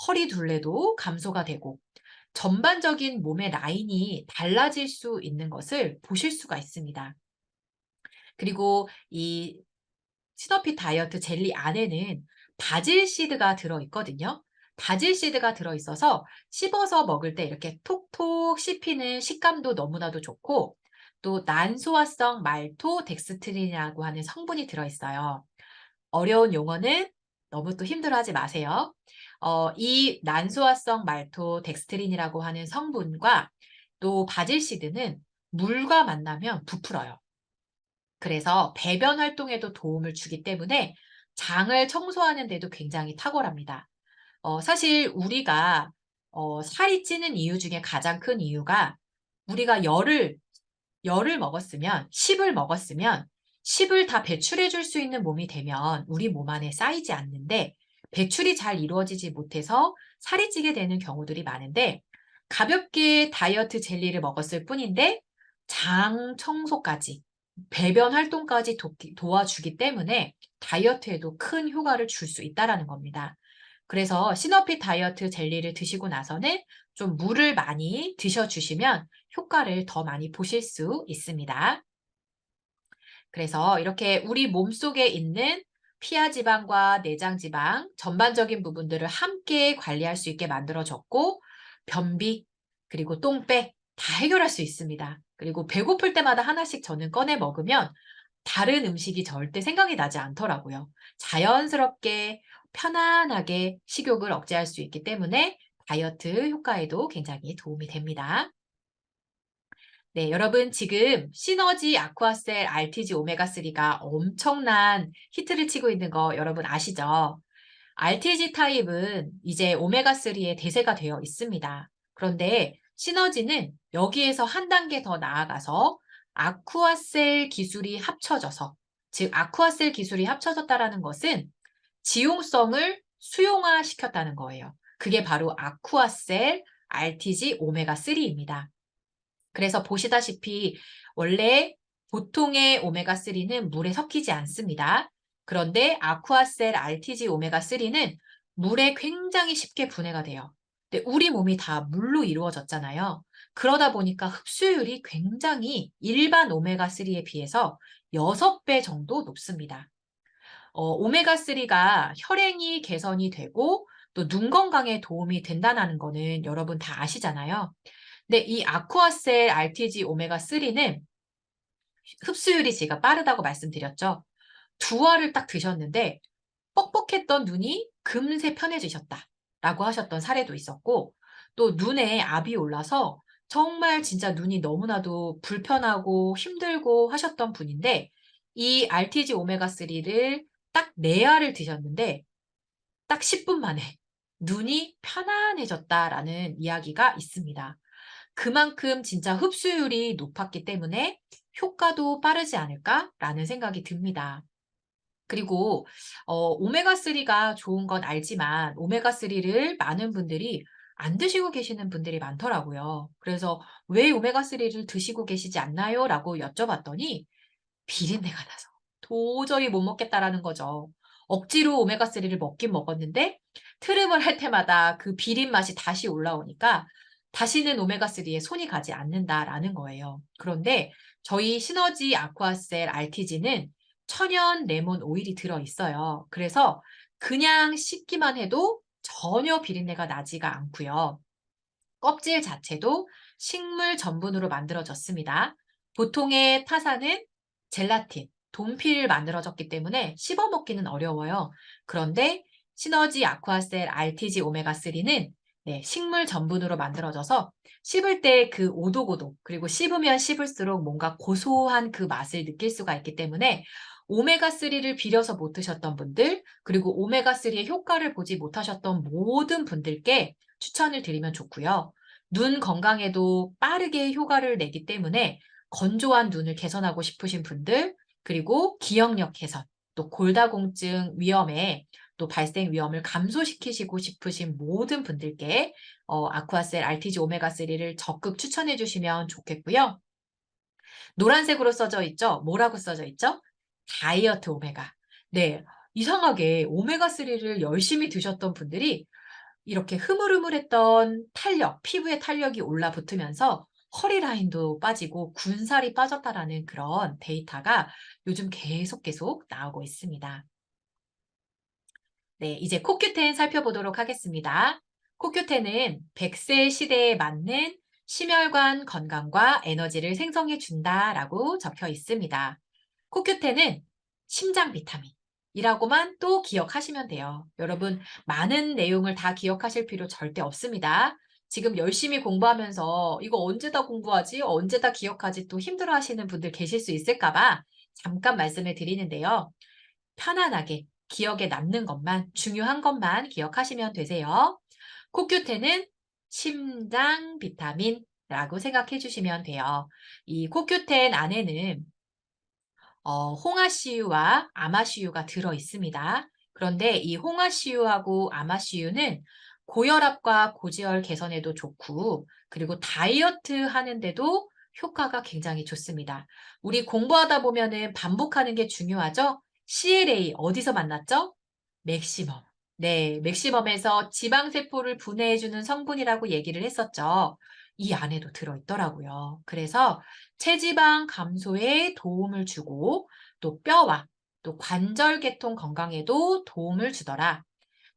허리 둘레도 감소가 되고 전반적인 몸의 라인이 달라질 수 있는 것을 보실 수가 있습니다. 그리고 이 시너핏 다이어트 젤리 안에는 바질 씨드가 들어있거든요. 바질 씨드가 들어있어서 씹어서 먹을 때 이렇게 톡톡 씹히는 식감도 너무나도 좋고 또 난소화성 말토 덱스트린이라고 하는 성분이 들어있어요. 어려운 용어는 너무 또 힘들어하지 마세요. 이 난소화성 말토 덱스트린이라고 하는 성분과 또 바질 씨드는 물과 만나면 부풀어요. 그래서 배변 활동에도 도움을 주기 때문에 장을 청소하는 데도 굉장히 탁월합니다. 사실 우리가 살이 찌는 이유 중에 가장 큰 이유가 우리가 열을 먹었으면 10을 먹었으면 10을 다 배출해 줄 수 있는 몸이 되면 우리 몸 안에 쌓이지 않는데 배출이 잘 이루어지지 못해서 살이 찌게 되는 경우들이 많은데 가볍게 다이어트 젤리를 먹었을 뿐인데 장 청소까지 배변 활동까지 도와주기 때문에 다이어트에도 큰 효과를 줄 수 있다라는 겁니다. 그래서 시너핏 다이어트 젤리를 드시고 나서는 좀 물을 많이 드셔주시면 효과를 더 많이 보실 수 있습니다. 그래서 이렇게 우리 몸속에 있는 피하 지방과 내장 지방 전반적인 부분들을 함께 관리할 수 있게 만들어졌고 변비 그리고 똥배 다 해결할 수 있습니다. 그리고 배고플 때마다 하나씩 저는 꺼내 먹으면 다른 음식이 절대 생각이 나지 않더라고요. 자연스럽게 편안하게 식욕을 억제할 수 있기 때문에 다이어트 효과에도 굉장히 도움이 됩니다. 네, 여러분 지금 시너지 아쿠아셀 RTG 오메가3가 엄청난 히트를 치고 있는 거 여러분 아시죠? RTG 타입은 이제 오메가3의 대세가 되어 있습니다. 그런데 시너지는 여기에서 한 단계 더 나아가서 아쿠아셀 기술이 합쳐져서, 즉 아쿠아셀 기술이 합쳐졌다라는 것은 지용성을 수용화시켰다는 거예요. 그게 바로 아쿠아셀 RTG 오메가3입니다. 그래서 보시다시피 원래 보통의 오메가3는 물에 섞이지 않습니다. 그런데 아쿠아셀 RTG 오메가3는 물에 굉장히 쉽게 분해가 돼요. 근데 우리 몸이 다 물로 이루어졌잖아요. 그러다 보니까 흡수율이 굉장히 일반 오메가3에 비해서 6배 정도 높습니다. 오메가3가 혈행이 개선이 되고 또 눈 건강에 도움이 된다는 거는 여러분 다 아시잖아요. 근데 이 아쿠아셀 RTG 오메가3는 흡수율이 제가 빠르다고 말씀드렸죠. 2알을 딱 드셨는데 뻑뻑했던 눈이 금세 편해지셨다라고 하셨던 사례도 있었고 또 눈에 압이 올라서 정말 진짜 눈이 너무나도 불편하고 힘들고 하셨던 분인데 이 RTG 오메가3를 딱 4알을 드셨는데 딱 10분 만에 눈이 편안해졌다라는 이야기가 있습니다. 그만큼 진짜 흡수율이 높았기 때문에 효과도 빠르지 않을까라는 생각이 듭니다. 그리고 오메가3가 좋은 건 알지만 오메가3를 많은 분들이 안 드시고 계시는 분들이 많더라고요. 그래서 "왜 오메가3를 드시고 계시지 않나요?" 라고 여쭤봤더니 비린내가 나서 도저히 못 먹겠다라는 거죠. 억지로 오메가3를 먹긴 먹었는데 트름을 할 때마다 그 비린 맛이 다시 올라오니까 다시는 오메가3에 손이 가지 않는다라는 거예요. 그런데 저희 시너지 아쿠아셀 RTG는 천연 레몬 오일이 들어 있어요. 그래서 그냥 씻기만 해도 전혀 비린내가 나지가 않고요. 껍질 자체도 식물 전분으로 만들어졌습니다. 보통의 타사는 젤라틴, 돈피를 만들어졌기 때문에 씹어 먹기는 어려워요. 그런데 시너지 아쿠아셀 RTG 오메가3는 네, 식물 전분으로 만들어져서 씹을 때 그 오독오독 그리고 씹으면 씹을수록 뭔가 고소한 그 맛을 느낄 수가 있기 때문에 오메가3를 비려서 못 드셨던 분들 그리고 오메가3의 효과를 보지 못하셨던 모든 분들께 추천을 드리면 좋고요. 눈 건강에도 빠르게 효과를 내기 때문에 건조한 눈을 개선하고 싶으신 분들, 그리고 기억력 개선, 또 골다공증 위험에 또 발생 위험을 감소시키시고 싶으신 모든 분들께 아쿠아셀 RTG 오메가3를 적극 추천해 주시면 좋겠고요. 노란색으로 써져 있죠? 뭐라고 써져 있죠? 다이어트 오메가. 네. 이상하게 오메가3를 열심히 드셨던 분들이 이렇게 흐물흐물했던 탄력, 피부의 탄력이 올라붙으면서 허리 라인도 빠지고 군살이 빠졌다라는 그런 데이터가 요즘 계속 나오고 있습니다. 네, 이제 코큐텐 살펴보도록 하겠습니다. 코큐텐은 100세 시대에 맞는 심혈관 건강과 에너지를 생성해 준다라고 적혀 있습니다. 코큐텐은 심장 비타민이라고만 또 기억하시면 돼요. 여러분, 많은 내용을 다 기억하실 필요 절대 없습니다. 지금 열심히 공부하면서 이거 언제 다 공부하지? 언제 다 기억하지? 또 힘들어 하시는 분들 계실 수 있을까 봐 잠깐 말씀을 드리는데요. 편안하게 기억에 남는 것만, 중요한 것만 기억하시면 되세요. 코큐텐은 심장 비타민이라고 생각해 주시면 돼요. 이 코큐텐 안에는 홍화씨유와 아마씨유가 들어 있습니다. 그런데 이 홍화씨유하고 아마씨유는 고혈압과 고지혈 개선에도 좋고 그리고 다이어트 하는데도 효과가 굉장히 좋습니다. 우리 공부하다 보면은 반복하는 게 중요하죠? CLA 어디서 만났죠? 맥시멈. 네, 맥시멈에서 지방세포를 분해해주는 성분이라고 얘기를 했었죠. 이 안에도 들어있더라고요. 그래서 체지방 감소에 도움을 주고 또 뼈와 또 관절계통 건강에도 도움을 주더라.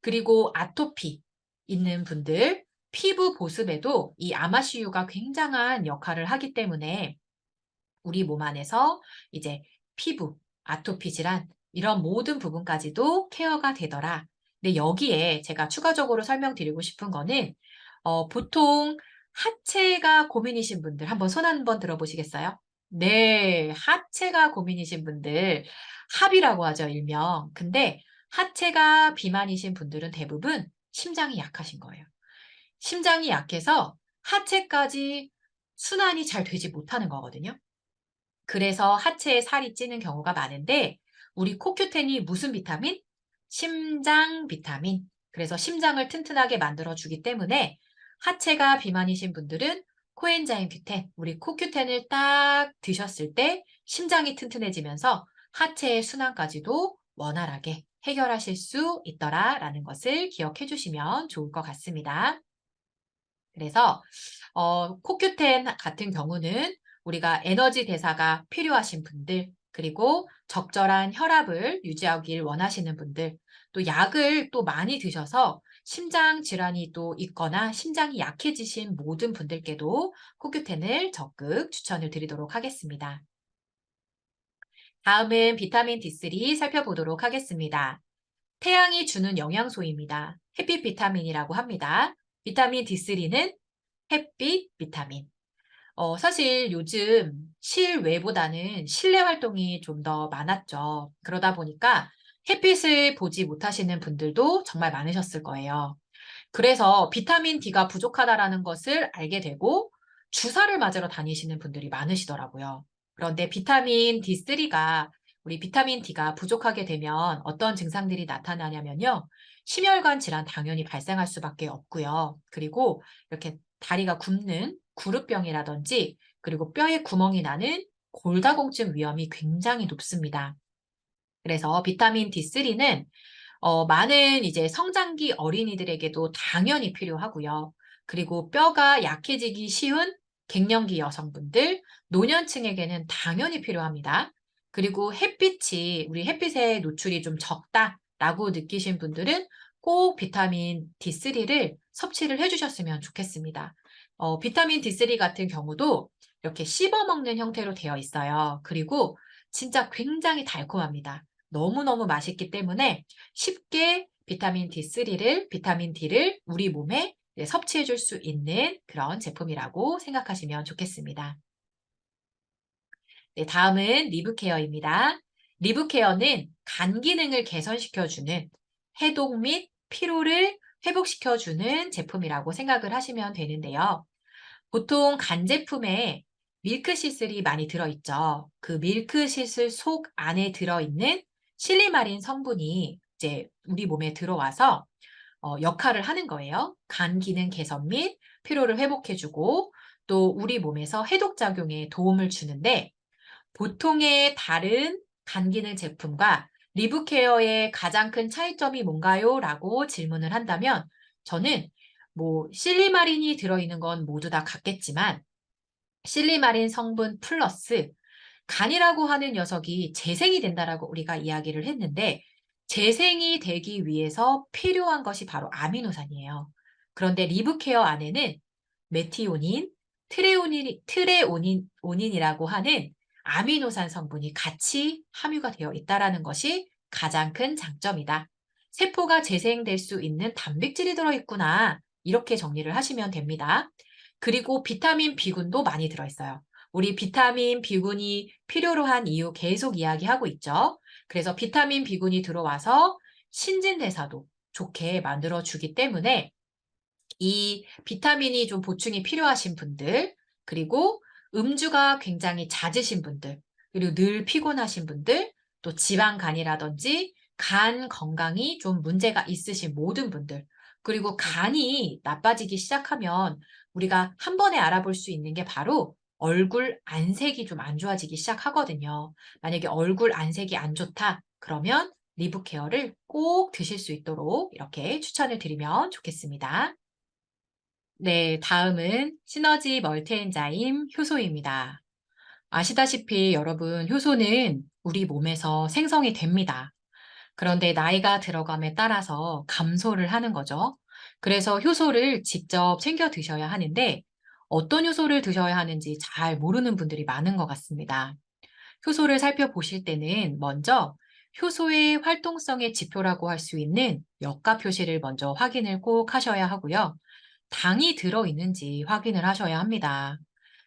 그리고 아토피 있는 분들, 피부 보습에도 이 아마씨유가 굉장한 역할을 하기 때문에 우리 몸 안에서 이제 피부, 아토피 질환 이런 모든 부분까지도 케어가 되더라. 근데 여기에 제가 추가적으로 설명드리고 싶은 거는 보통 하체가 고민이신 분들 한번 손 한번 들어보시겠어요? 네, 하체가 고민이신 분들 합이라고 하죠, 일명. 근데 하체가 비만이신 분들은 대부분 심장이 약하신 거예요. 심장이 약해서 하체까지 순환이 잘 되지 못하는 거거든요. 그래서 하체에 살이 찌는 경우가 많은데 우리 코큐텐이 무슨 비타민? 심장 비타민. 그래서 심장을 튼튼하게 만들어 주기 때문에 하체가 비만이신 분들은 코엔자임 큐텐, 우리 코큐텐을 딱 드셨을 때 심장이 튼튼해지면서 하체의 순환까지도 원활하게 해결하실 수 있더라라는 것을 기억해 주시면 좋을 것 같습니다. 그래서 코큐텐 같은 경우는 우리가 에너지 대사가 필요하신 분들, 그리고 적절한 혈압을 유지하길 원하시는 분들, 또 약을 또 많이 드셔서 심장 질환이 또 있거나 심장이 약해지신 모든 분들께도 코큐텐을 적극 추천을 드리도록 하겠습니다. 다음은 비타민 D3 살펴보도록 하겠습니다. 태양이 주는 영양소입니다. 햇빛 비타민이라고 합니다. 비타민 D3는 햇빛 비타민. 사실 요즘 실외보다는 실내 활동이 좀 더 많았죠. 그러다 보니까 햇빛을 보지 못하시는 분들도 정말 많으셨을 거예요. 그래서 비타민 D가 부족하다라는 것을 알게 되고 주사를 맞으러 다니시는 분들이 많으시더라고요. 그런데 비타민 D3가 우리 비타민 D가 부족하게 되면 어떤 증상들이 나타나냐면요. 심혈관 질환 당연히 발생할 수밖에 없고요. 그리고 이렇게 다리가 굽는 구루병이라든지 그리고 뼈에 구멍이 나는 골다공증 위험이 굉장히 높습니다. 그래서 비타민 D3는 많은 이제 성장기 어린이들에게도 당연히 필요하고요. 그리고 뼈가 약해지기 쉬운 갱년기 여성분들, 노년층에게는 당연히 필요합니다. 그리고 햇빛이 우리 햇빛에 노출이 좀 적다라고 느끼신 분들은 꼭 비타민 D3를 섭취를 해주셨으면 좋겠습니다. 비타민 D3 같은 경우도 이렇게 씹어 먹는 형태로 되어 있어요. 그리고 진짜 굉장히 달콤합니다. 너무너무 맛있기 때문에 쉽게 비타민 D를 우리 몸에 섭취해 줄 수 있는 그런 제품이라고 생각하시면 좋겠습니다. 네, 다음은 리브케어입니다. 리브케어는 간 기능을 개선시켜주는 해독 및 피로를 회복시켜주는 제품이라고 생각을 하시면 되는데요. 보통 간 제품에 밀크시슬이 많이 들어있죠. 그 밀크시슬 속 안에 들어있는 실리마린 성분이 이제 우리 몸에 들어와서 역할을 하는 거예요. 간 기능 개선 및 피로를 회복해주고 또 우리 몸에서 해독 작용에 도움을 주는데 보통의 다른 간 기능 제품과 리브케어의 가장 큰 차이점이 뭔가요? 라고 질문을 한다면 저는 뭐 실리마린이 들어있는 건 모두 다 같겠지만 실리마린 성분 플러스 간이라고 하는 녀석이 재생이 된다라고 우리가 이야기를 했는데 재생이 되기 위해서 필요한 것이 바로 아미노산이에요. 그런데 리브케어 안에는 메티오닌, 트레오닌이라고 하는 아미노산 성분이 같이 함유가 되어 있다라는 것이 가장 큰 장점이다. 세포가 재생될 수 있는 단백질이 들어있구나. 이렇게 정리를 하시면 됩니다. 그리고 비타민 B군도 많이 들어있어요. 우리 비타민 B군이 필요로 한 이유 계속 이야기하고 있죠. 그래서 비타민 B군이 들어와서 신진대사도 좋게 만들어주기 때문에 이 비타민이 좀 보충이 필요하신 분들, 그리고 음주가 굉장히 잦으신 분들, 그리고 늘 피곤하신 분들, 또 지방간이라든지 간 건강이 좀 문제가 있으신 모든 분들, 그리고 간이 나빠지기 시작하면 우리가 한 번에 알아볼 수 있는 게 바로 얼굴 안색이 좀 안 좋아지기 시작하거든요. 만약에 얼굴 안색이 안 좋다, 그러면 리브케어를 꼭 드실 수 있도록 이렇게 추천을 드리면 좋겠습니다. 네, 다음은 시너지 멀티엔자임 효소입니다. 아시다시피 여러분, 효소는 우리 몸에서 생성이 됩니다. 그런데 나이가 들어감에 따라서 감소를 하는 거죠. 그래서 효소를 직접 챙겨 드셔야 하는데 어떤 효소를 드셔야 하는지 잘 모르는 분들이 많은 것 같습니다. 효소를 살펴보실 때는 먼저 효소의 활동성의 지표라고 할 수 있는 역가 표시를 먼저 확인을 꼭 하셔야 하고요. 당이 들어있는지 확인을 하셔야 합니다.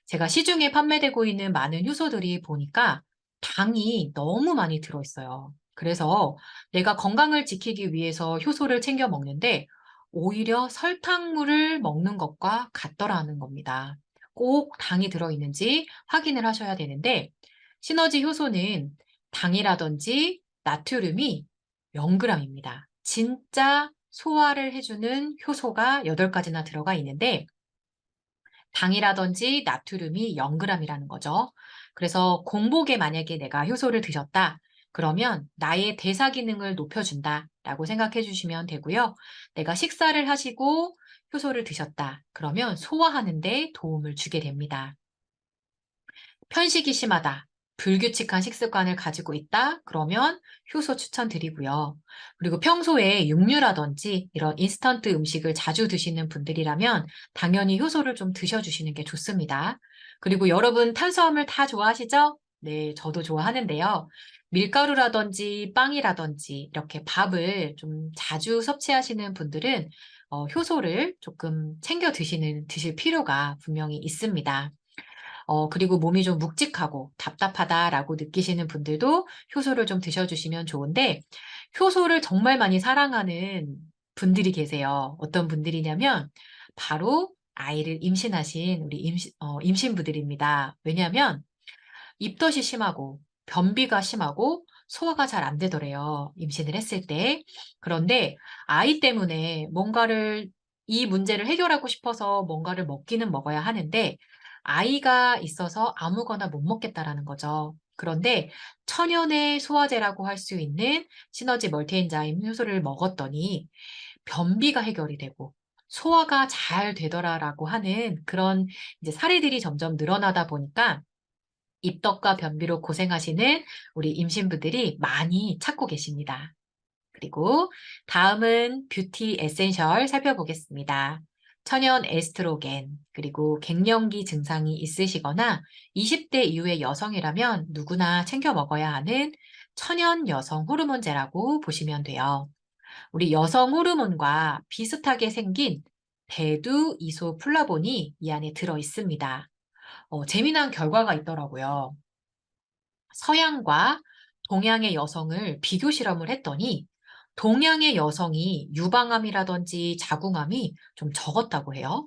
제가 시중에 판매되고 있는 많은 효소들이 보니까 당이 너무 많이 들어있어요. 그래서 내가 건강을 지키기 위해서 효소를 챙겨 먹는데 오히려 설탕물을 먹는 것과 같더라는 겁니다. 꼭 당이 들어있는지 확인을 하셔야 되는데 시너지 효소는 당이라든지 나트륨이 0g입니다. 진짜 소화를 해주는 효소가 8가지나 들어가 있는데 당이라든지 나트륨이 0g이라는 거죠. 그래서 공복에 만약에 내가 효소를 드셨다. 그러면 나의 대사 기능을 높여준다라고 생각해 주시면 되고요. 내가 식사를 하시고 효소를 드셨다. 그러면 소화하는 데 도움을 주게 됩니다. 편식이 심하다. 불규칙한 식습관을 가지고 있다. 그러면 효소 추천드리고요. 그리고 평소에 육류라든지 이런 인스턴트 음식을 자주 드시는 분들이라면 당연히 효소를 좀 드셔주시는 게 좋습니다. 그리고 여러분 탄수화물 다 좋아하시죠? 네, 저도 좋아하는데요. 밀가루라든지 빵이라든지 이렇게 밥을 좀 자주 섭취하시는 분들은 효소를 조금 챙겨 드실 필요가 분명히 있습니다. 그리고 몸이 좀 묵직하고 답답하다라고 느끼시는 분들도 효소를 좀 드셔주시면 좋은데, 효소를 정말 많이 사랑하는 분들이 계세요. 어떤 분들이냐면, 바로 아이를 임신하신 우리 임신부들입니다. 왜냐하면, 입덧이 심하고, 변비가 심하고, 소화가 잘 안 되더래요. 임신을 했을 때. 그런데 아이 때문에 이 문제를 해결하고 싶어서 뭔가를 먹기는 먹어야 하는데, 아이가 있어서 아무거나 못 먹겠다라는 거죠. 그런데 천연의 소화제라고 할 수 있는 시너지 멀티엔자임 효소를 먹었더니 변비가 해결이 되고 소화가 잘 되더라라고 하는 그런 이제 사례들이 점점 늘어나다 보니까 입덧과 변비로 고생하시는 우리 임신부들이 많이 찾고 계십니다. 그리고 다음은 뷰티 에센셜 살펴보겠습니다. 천연 에스트로겐, 그리고 갱년기 증상이 있으시거나 20대 이후의 여성이라면 누구나 챙겨 먹어야 하는 천연 여성 호르몬제라고 보시면 돼요. 우리 여성 호르몬과 비슷하게 생긴 배두 이소플라본이 이 안에 들어 있습니다. 재미난 결과가 있더라고요. 서양과 동양의 여성을 비교 실험을 했더니 동양의 여성이 유방암이라든지 자궁암이 좀 적었다고 해요.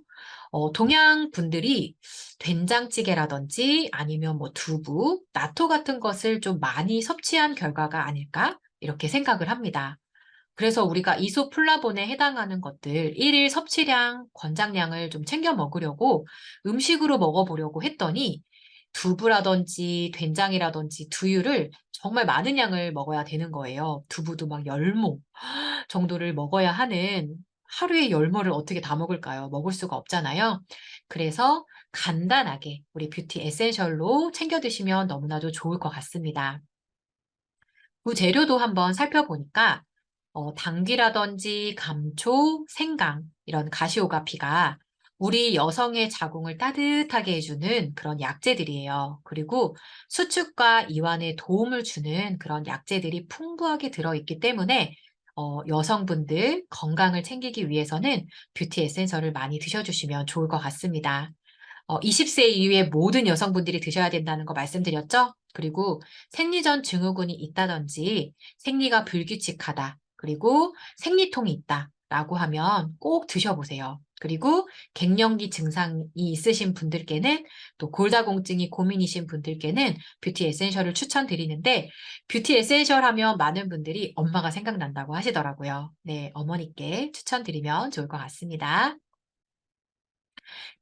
동양 분들이 된장찌개라든지 아니면 뭐 두부, 나토 같은 것을 좀 많이 섭취한 결과가 아닐까? 이렇게 생각을 합니다. 그래서 우리가 이소플라본에 해당하는 것들 일일 섭취량, 권장량을 좀 챙겨 먹으려고 음식으로 먹어보려고 했더니 두부라든지 된장이라든지 두유를 정말 많은 양을 먹어야 되는 거예요. 두부도 막 10모 정도를 먹어야 하는 하루에 10모를 어떻게 다 먹을까요? 먹을 수가 없잖아요. 그래서 간단하게 우리 뷰티 에센셜로 챙겨 드시면 너무나도 좋을 것 같습니다. 그 재료도 한번 살펴보니까 당귀라든지 감초, 생강 이런 가시오가피가 우리 여성의 자궁을 따뜻하게 해주는 그런 약재들이에요. 그리고 수축과 이완에 도움을 주는 그런 약재들이 풍부하게 들어있기 때문에 여성분들 건강을 챙기기 위해서는 뷰티 에센셜을 많이 드셔주시면 좋을 것 같습니다. 20세 이후의 모든 여성분들이 드셔야 된다는 거 말씀드렸죠? 그리고 생리전 증후군이 있다든지 생리가 불규칙하다. 그리고 생리통이 있다. 라고 하면 꼭 드셔보세요. 그리고 갱년기 증상이 있으신 분들께는 또 골다공증이 고민이신 분들께는 뷰티 에센셜을 추천드리는데 뷰티 에센셜 하면 많은 분들이 엄마가 생각난다고 하시더라고요. 네, 어머니께 추천드리면 좋을 것 같습니다.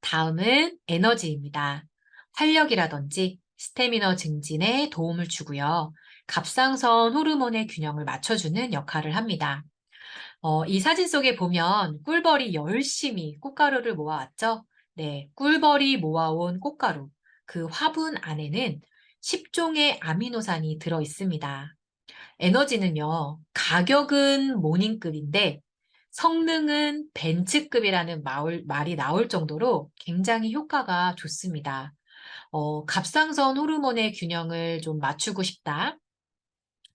다음은 에너지입니다. 활력이라든지 스태미너 증진에 도움을 주고요. 갑상선 호르몬의 균형을 맞춰주는 역할을 합니다. 이 사진 속에 보면 꿀벌이 열심히 꽃가루를 모아왔죠? 네, 꿀벌이 모아온 꽃가루. 그 화분 안에는 10종의 아미노산이 들어 있습니다. 에너지는요, 가격은 모닝급인데 성능은 벤츠급이라는 말이 나올 정도로 굉장히 효과가 좋습니다. 갑상선 호르몬의 균형을 좀 맞추고 싶다.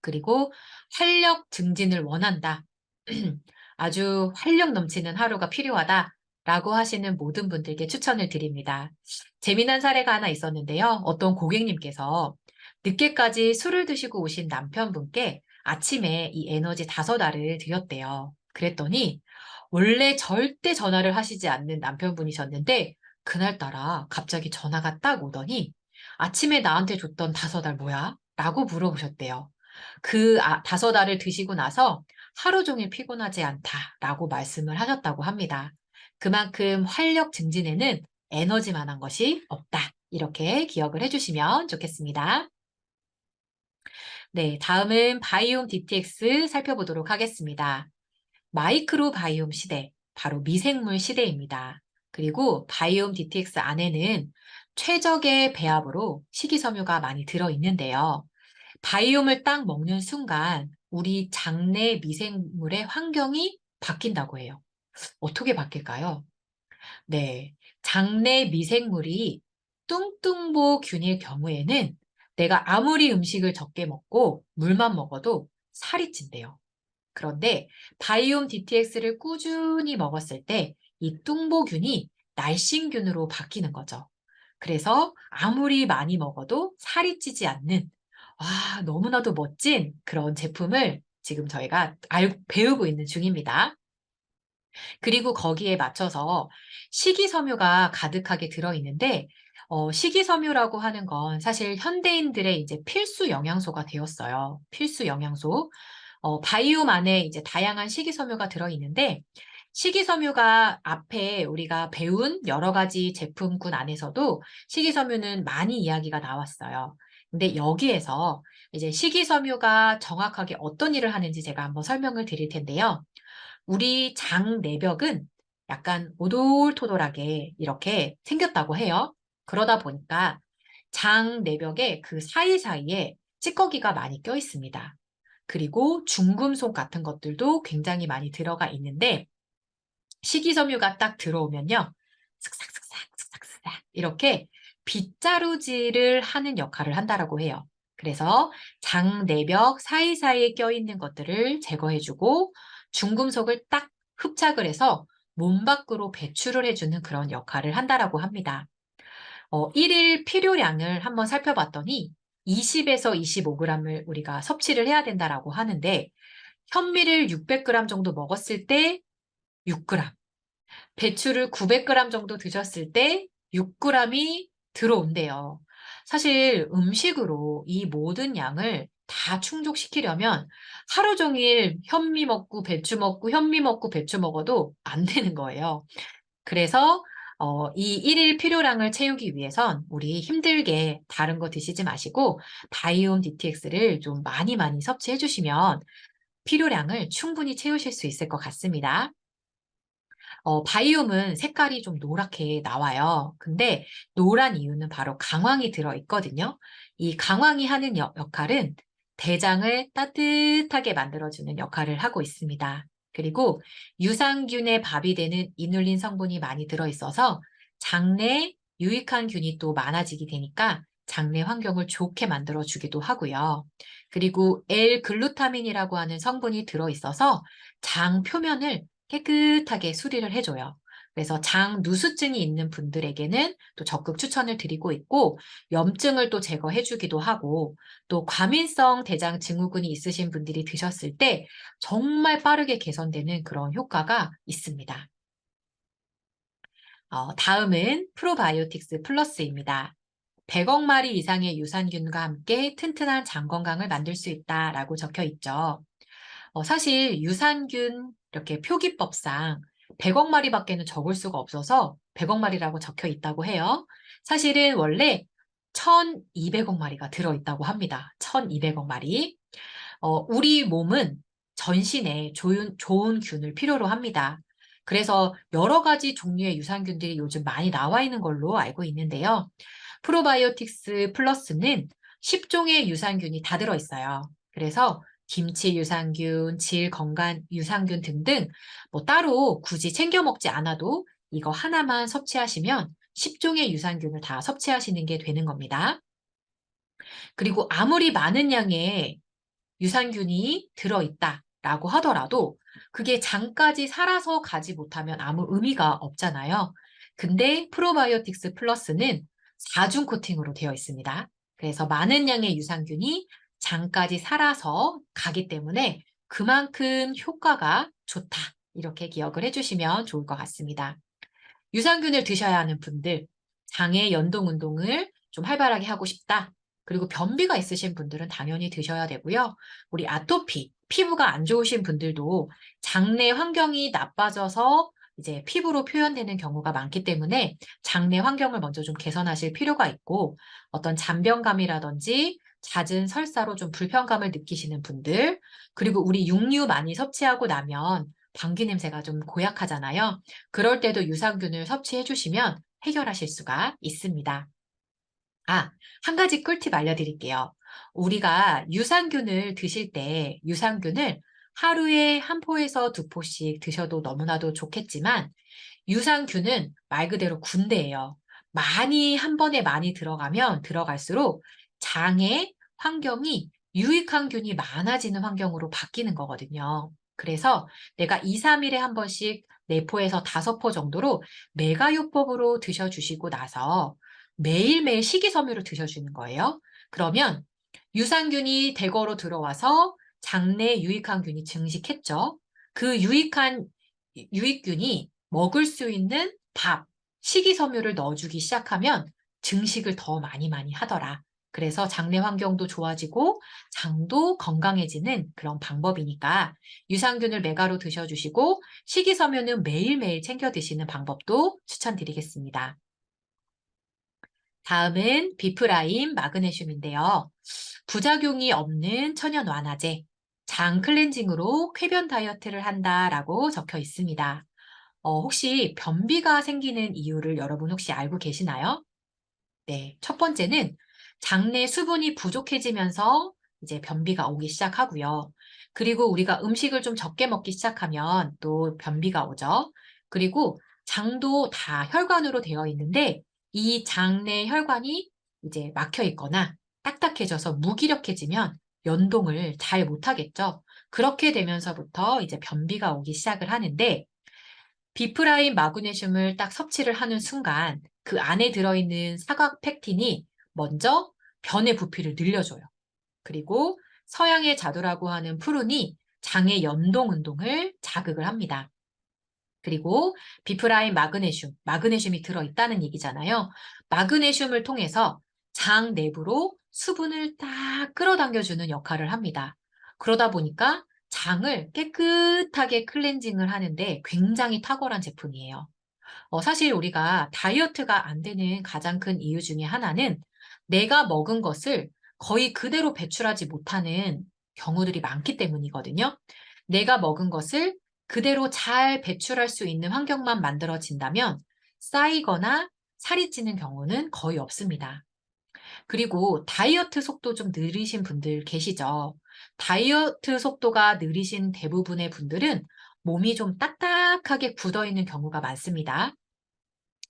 그리고 활력 증진을 원한다. 아주 활력 넘치는 하루가 필요하다. 라고 하시는 모든 분들께 추천을 드립니다. 재미난 사례가 하나 있었는데요. 어떤 고객님께서 늦게까지 술을 드시고 오신 남편분께 아침에 이 에너지 5알을 드렸대요. 그랬더니 원래 절대 전화를 하시지 않는 남편분이셨는데 그날따라 갑자기 전화가 딱 오더니 아침에 나한테 줬던 5알 뭐야? 라고 물어보셨대요. 그 5알을 드시고 나서 하루 종일 피곤하지 않다라고 말씀을 하셨다고 합니다. 그만큼 활력 증진에는 에너지만한 것이 없다. 이렇게 기억을 해주시면 좋겠습니다. 네, 다음은 바이옴 DTX 살펴보도록 하겠습니다. 마이크로 바이옴 시대, 바로 미생물 시대입니다. 그리고 바이옴 DTX 안에는 최적의 배합으로 식이섬유가 많이 들어있는데요. 바이옴을 딱 먹는 순간 우리 장내 미생물의 환경이 바뀐다고 해요. 어떻게 바뀔까요? 네, 장내 미생물이 뚱뚱보균일 경우에는 내가 아무리 음식을 적게 먹고 물만 먹어도 살이 찐대요. 그런데 바이옴 DTX를 꾸준히 먹었을 때 이 뚱보균이 날씬균으로 바뀌는 거죠. 그래서 아무리 많이 먹어도 살이 찌지 않는 너무나도 멋진 그런 제품을 지금 저희가 배우고 있는 중입니다. 그리고 거기에 맞춰서 식이섬유가 가득하게 들어있는데 식이섬유라고 하는 건 사실 현대인들의 이제 필수 영양소가 되었어요. 필수 영양소. 바이옴 안에 이제 다양한 식이섬유가 들어있는데 식이섬유가 앞에 우리가 배운 여러 가지 제품군 안에서도 식이섬유는 많이 이야기가 나왔어요. 근데 여기에서 이제 식이섬유가 정확하게 어떤 일을 하는지 제가 한번 설명을 드릴 텐데요. 우리 장 내벽은 약간 오돌토돌하게 이렇게 생겼다고 해요. 그러다 보니까 장 내벽에 그 사이사이에 찌꺼기가 많이 껴 있습니다. 그리고 중금속 같은 것들도 굉장히 많이 들어가 있는데 식이섬유가 딱 들어오면요. 슥싹슥싹 슥싹슥싹 이렇게 빗자루질을 하는 역할을 한다라고 해요. 그래서 장 내벽 사이사이에 껴있는 것들을 제거해주고 중금속을 딱 흡착을 해서 몸 밖으로 배출을 해주는 그런 역할을 한다라고 합니다. 1일 필요량을 한번 살펴봤더니 20에서 25g을 우리가 섭취를 해야 된다라고 하는데 현미를 600g 정도 먹었을 때 6g, 배추를 900g 정도 드셨을 때 6g이 들어온대요. 사실 음식으로 이 모든 양을 다 충족시키려면 하루 종일 현미 먹고 배추 먹고 현미 먹고 배추 먹어도 안 되는 거예요. 그래서 이 1일 필요량을 채우기 위해선 우리 힘들게 다른 거 드시지 마시고 바이옴 DTX를 좀 많이 많이 섭취해 주시면 필요량을 충분히 채우실 수 있을 것 같습니다. 바이옴은 색깔이 좀 노랗게 나와요. 근데 노란 이유는 바로 강황이 들어있거든요. 이 강황이 하는 역할은 대장을 따뜻하게 만들어주는 역할을 하고 있습니다. 그리고 유산균의 밥이 되는 이눌린 성분이 많이 들어있어서 장내에 유익한 균이 또 많아지게 되니까 장내 환경을 좋게 만들어주기도 하고요. 그리고 L글루타민이라고 하는 성분이 들어있어서 장 표면을 깨끗하게 수리를 해줘요. 그래서 장 누수증이 있는 분들에게는 또 적극 추천을 드리고 있고 염증을 또 제거해주기도 하고 또 과민성 대장 증후군이 있으신 분들이 드셨을 때 정말 빠르게 개선되는 그런 효과가 있습니다. 다음은 프로바이오틱스 플러스입니다. 100억 마리 이상의 유산균과 함께 튼튼한 장 건강을 만들 수 있다라고 적혀 있죠. 사실 유산균 이렇게 표기법상 100억 마리밖에는 적을 수가 없어서 100억 마리라고 적혀 있다고 해요. 사실은 원래 1200억 마리가 들어있다고 합니다. 1200억 마리. 우리 몸은 전신에 좋은 균을 필요로 합니다. 그래서 여러 가지 종류의 유산균들이 요즘 많이 나와 있는 걸로 알고 있는데요. 프로바이오틱스 플러스는 10종의 유산균이 다 들어있어요. 그래서 김치 유산균, 질 건강 유산균 등등 뭐 따로 굳이 챙겨 먹지 않아도 이거 하나만 섭취하시면 10종의 유산균을 다 섭취하시는 게 되는 겁니다. 그리고 아무리 많은 양의 유산균이 들어있다라고 하더라도 그게 장까지 살아서 가지 못하면 아무 의미가 없잖아요. 근데 프로바이오틱스 플러스는 4중 코팅으로 되어 있습니다. 그래서 많은 양의 유산균이 장까지 살아서 가기 때문에 그만큼 효과가 좋다. 이렇게 기억을 해주시면 좋을 것 같습니다. 유산균을 드셔야 하는 분들, 장의 연동 운동을 좀 활발하게 하고 싶다. 그리고 변비가 있으신 분들은 당연히 드셔야 되고요. 우리 아토피, 피부가 안 좋으신 분들도 장내 환경이 나빠져서 이제 피부로 표현되는 경우가 많기 때문에 장내 환경을 먼저 좀 개선하실 필요가 있고 어떤 잔변감이라든지 잦은 설사로 좀 불편감을 느끼시는 분들, 그리고 우리 육류 많이 섭취하고 나면 방귀 냄새가 좀 고약하잖아요. 그럴 때도 유산균을 섭취해 주시면 해결하실 수가 있습니다. 아, 한 가지 꿀팁 알려드릴게요. 우리가 유산균을 드실 때 유산균을 하루에 한 포에서 두 포씩 드셔도 너무나도 좋겠지만 유산균은 말 그대로 군대예요. 많이 한 번에 많이 들어가면 들어갈수록 장의 환경이 유익한 균이 많아지는 환경으로 바뀌는 거거든요. 그래서 내가 2, 3일에 한 번씩 4포에서 5포 정도로 메가요법으로 드셔주시고 나서 매일매일 식이섬유를 드셔주는 거예요. 그러면 유산균이 대거로 들어와서 장내에 유익한 균이 증식했죠. 그 유익균이 먹을 수 있는 밥, 식이섬유를 넣어주기 시작하면 증식을 더 많이 많이 하더라. 그래서 장내 환경도 좋아지고 장도 건강해지는 그런 방법이니까 유산균을 메가로 드셔주시고 식이섬유는 매일매일 챙겨 드시는 방법도 추천드리겠습니다. 다음은 비프라임 마그네슘인데요. 부작용이 없는 천연 완화제, 장 클렌징으로 쾌변 다이어트를 한다라고 적혀 있습니다. 혹시 변비가 생기는 이유를 여러분 혹시 알고 계시나요? 네, 첫 번째는 장내 수분이 부족해지면서 이제 변비가 오기 시작하고요. 그리고 우리가 음식을 좀 적게 먹기 시작하면 또 변비가 오죠. 그리고 장도 다 혈관으로 되어 있는데 이 장내 혈관이 이제 막혀 있거나 딱딱해져서 무기력해지면 연동을 잘 못하겠죠. 그렇게 되면서부터 이제 변비가 오기 시작을 하는데 비프라인 마그네슘을 딱 섭취를 하는 순간 그 안에 들어있는 사각 팩틴이 먼저 변의 부피를 늘려줘요. 그리고 서양의 자두라고 하는 푸른이 장의 연동 운동을 자극을 합니다. 그리고 비프라인 마그네슘이 들어있다는 얘기잖아요. 마그네슘을 통해서 장 내부로 수분을 딱 끌어당겨주는 역할을 합니다. 그러다 보니까 장을 깨끗하게 클렌징을 하는데 굉장히 탁월한 제품이에요. 사실 우리가 다이어트가 안 되는 가장 큰 이유 중에 하나는 내가 먹은 것을 거의 그대로 배출하지 못하는 경우들이 많기 때문이거든요. 내가 먹은 것을 그대로 잘 배출할 수 있는 환경만 만들어진다면 쌓이거나 살이 찌는 경우는 거의 없습니다. 그리고 다이어트 속도 좀 느리신 분들 계시죠? 다이어트 속도가 느리신 대부분의 분들은 몸이 좀 딱딱하게 굳어 있는 경우가 많습니다.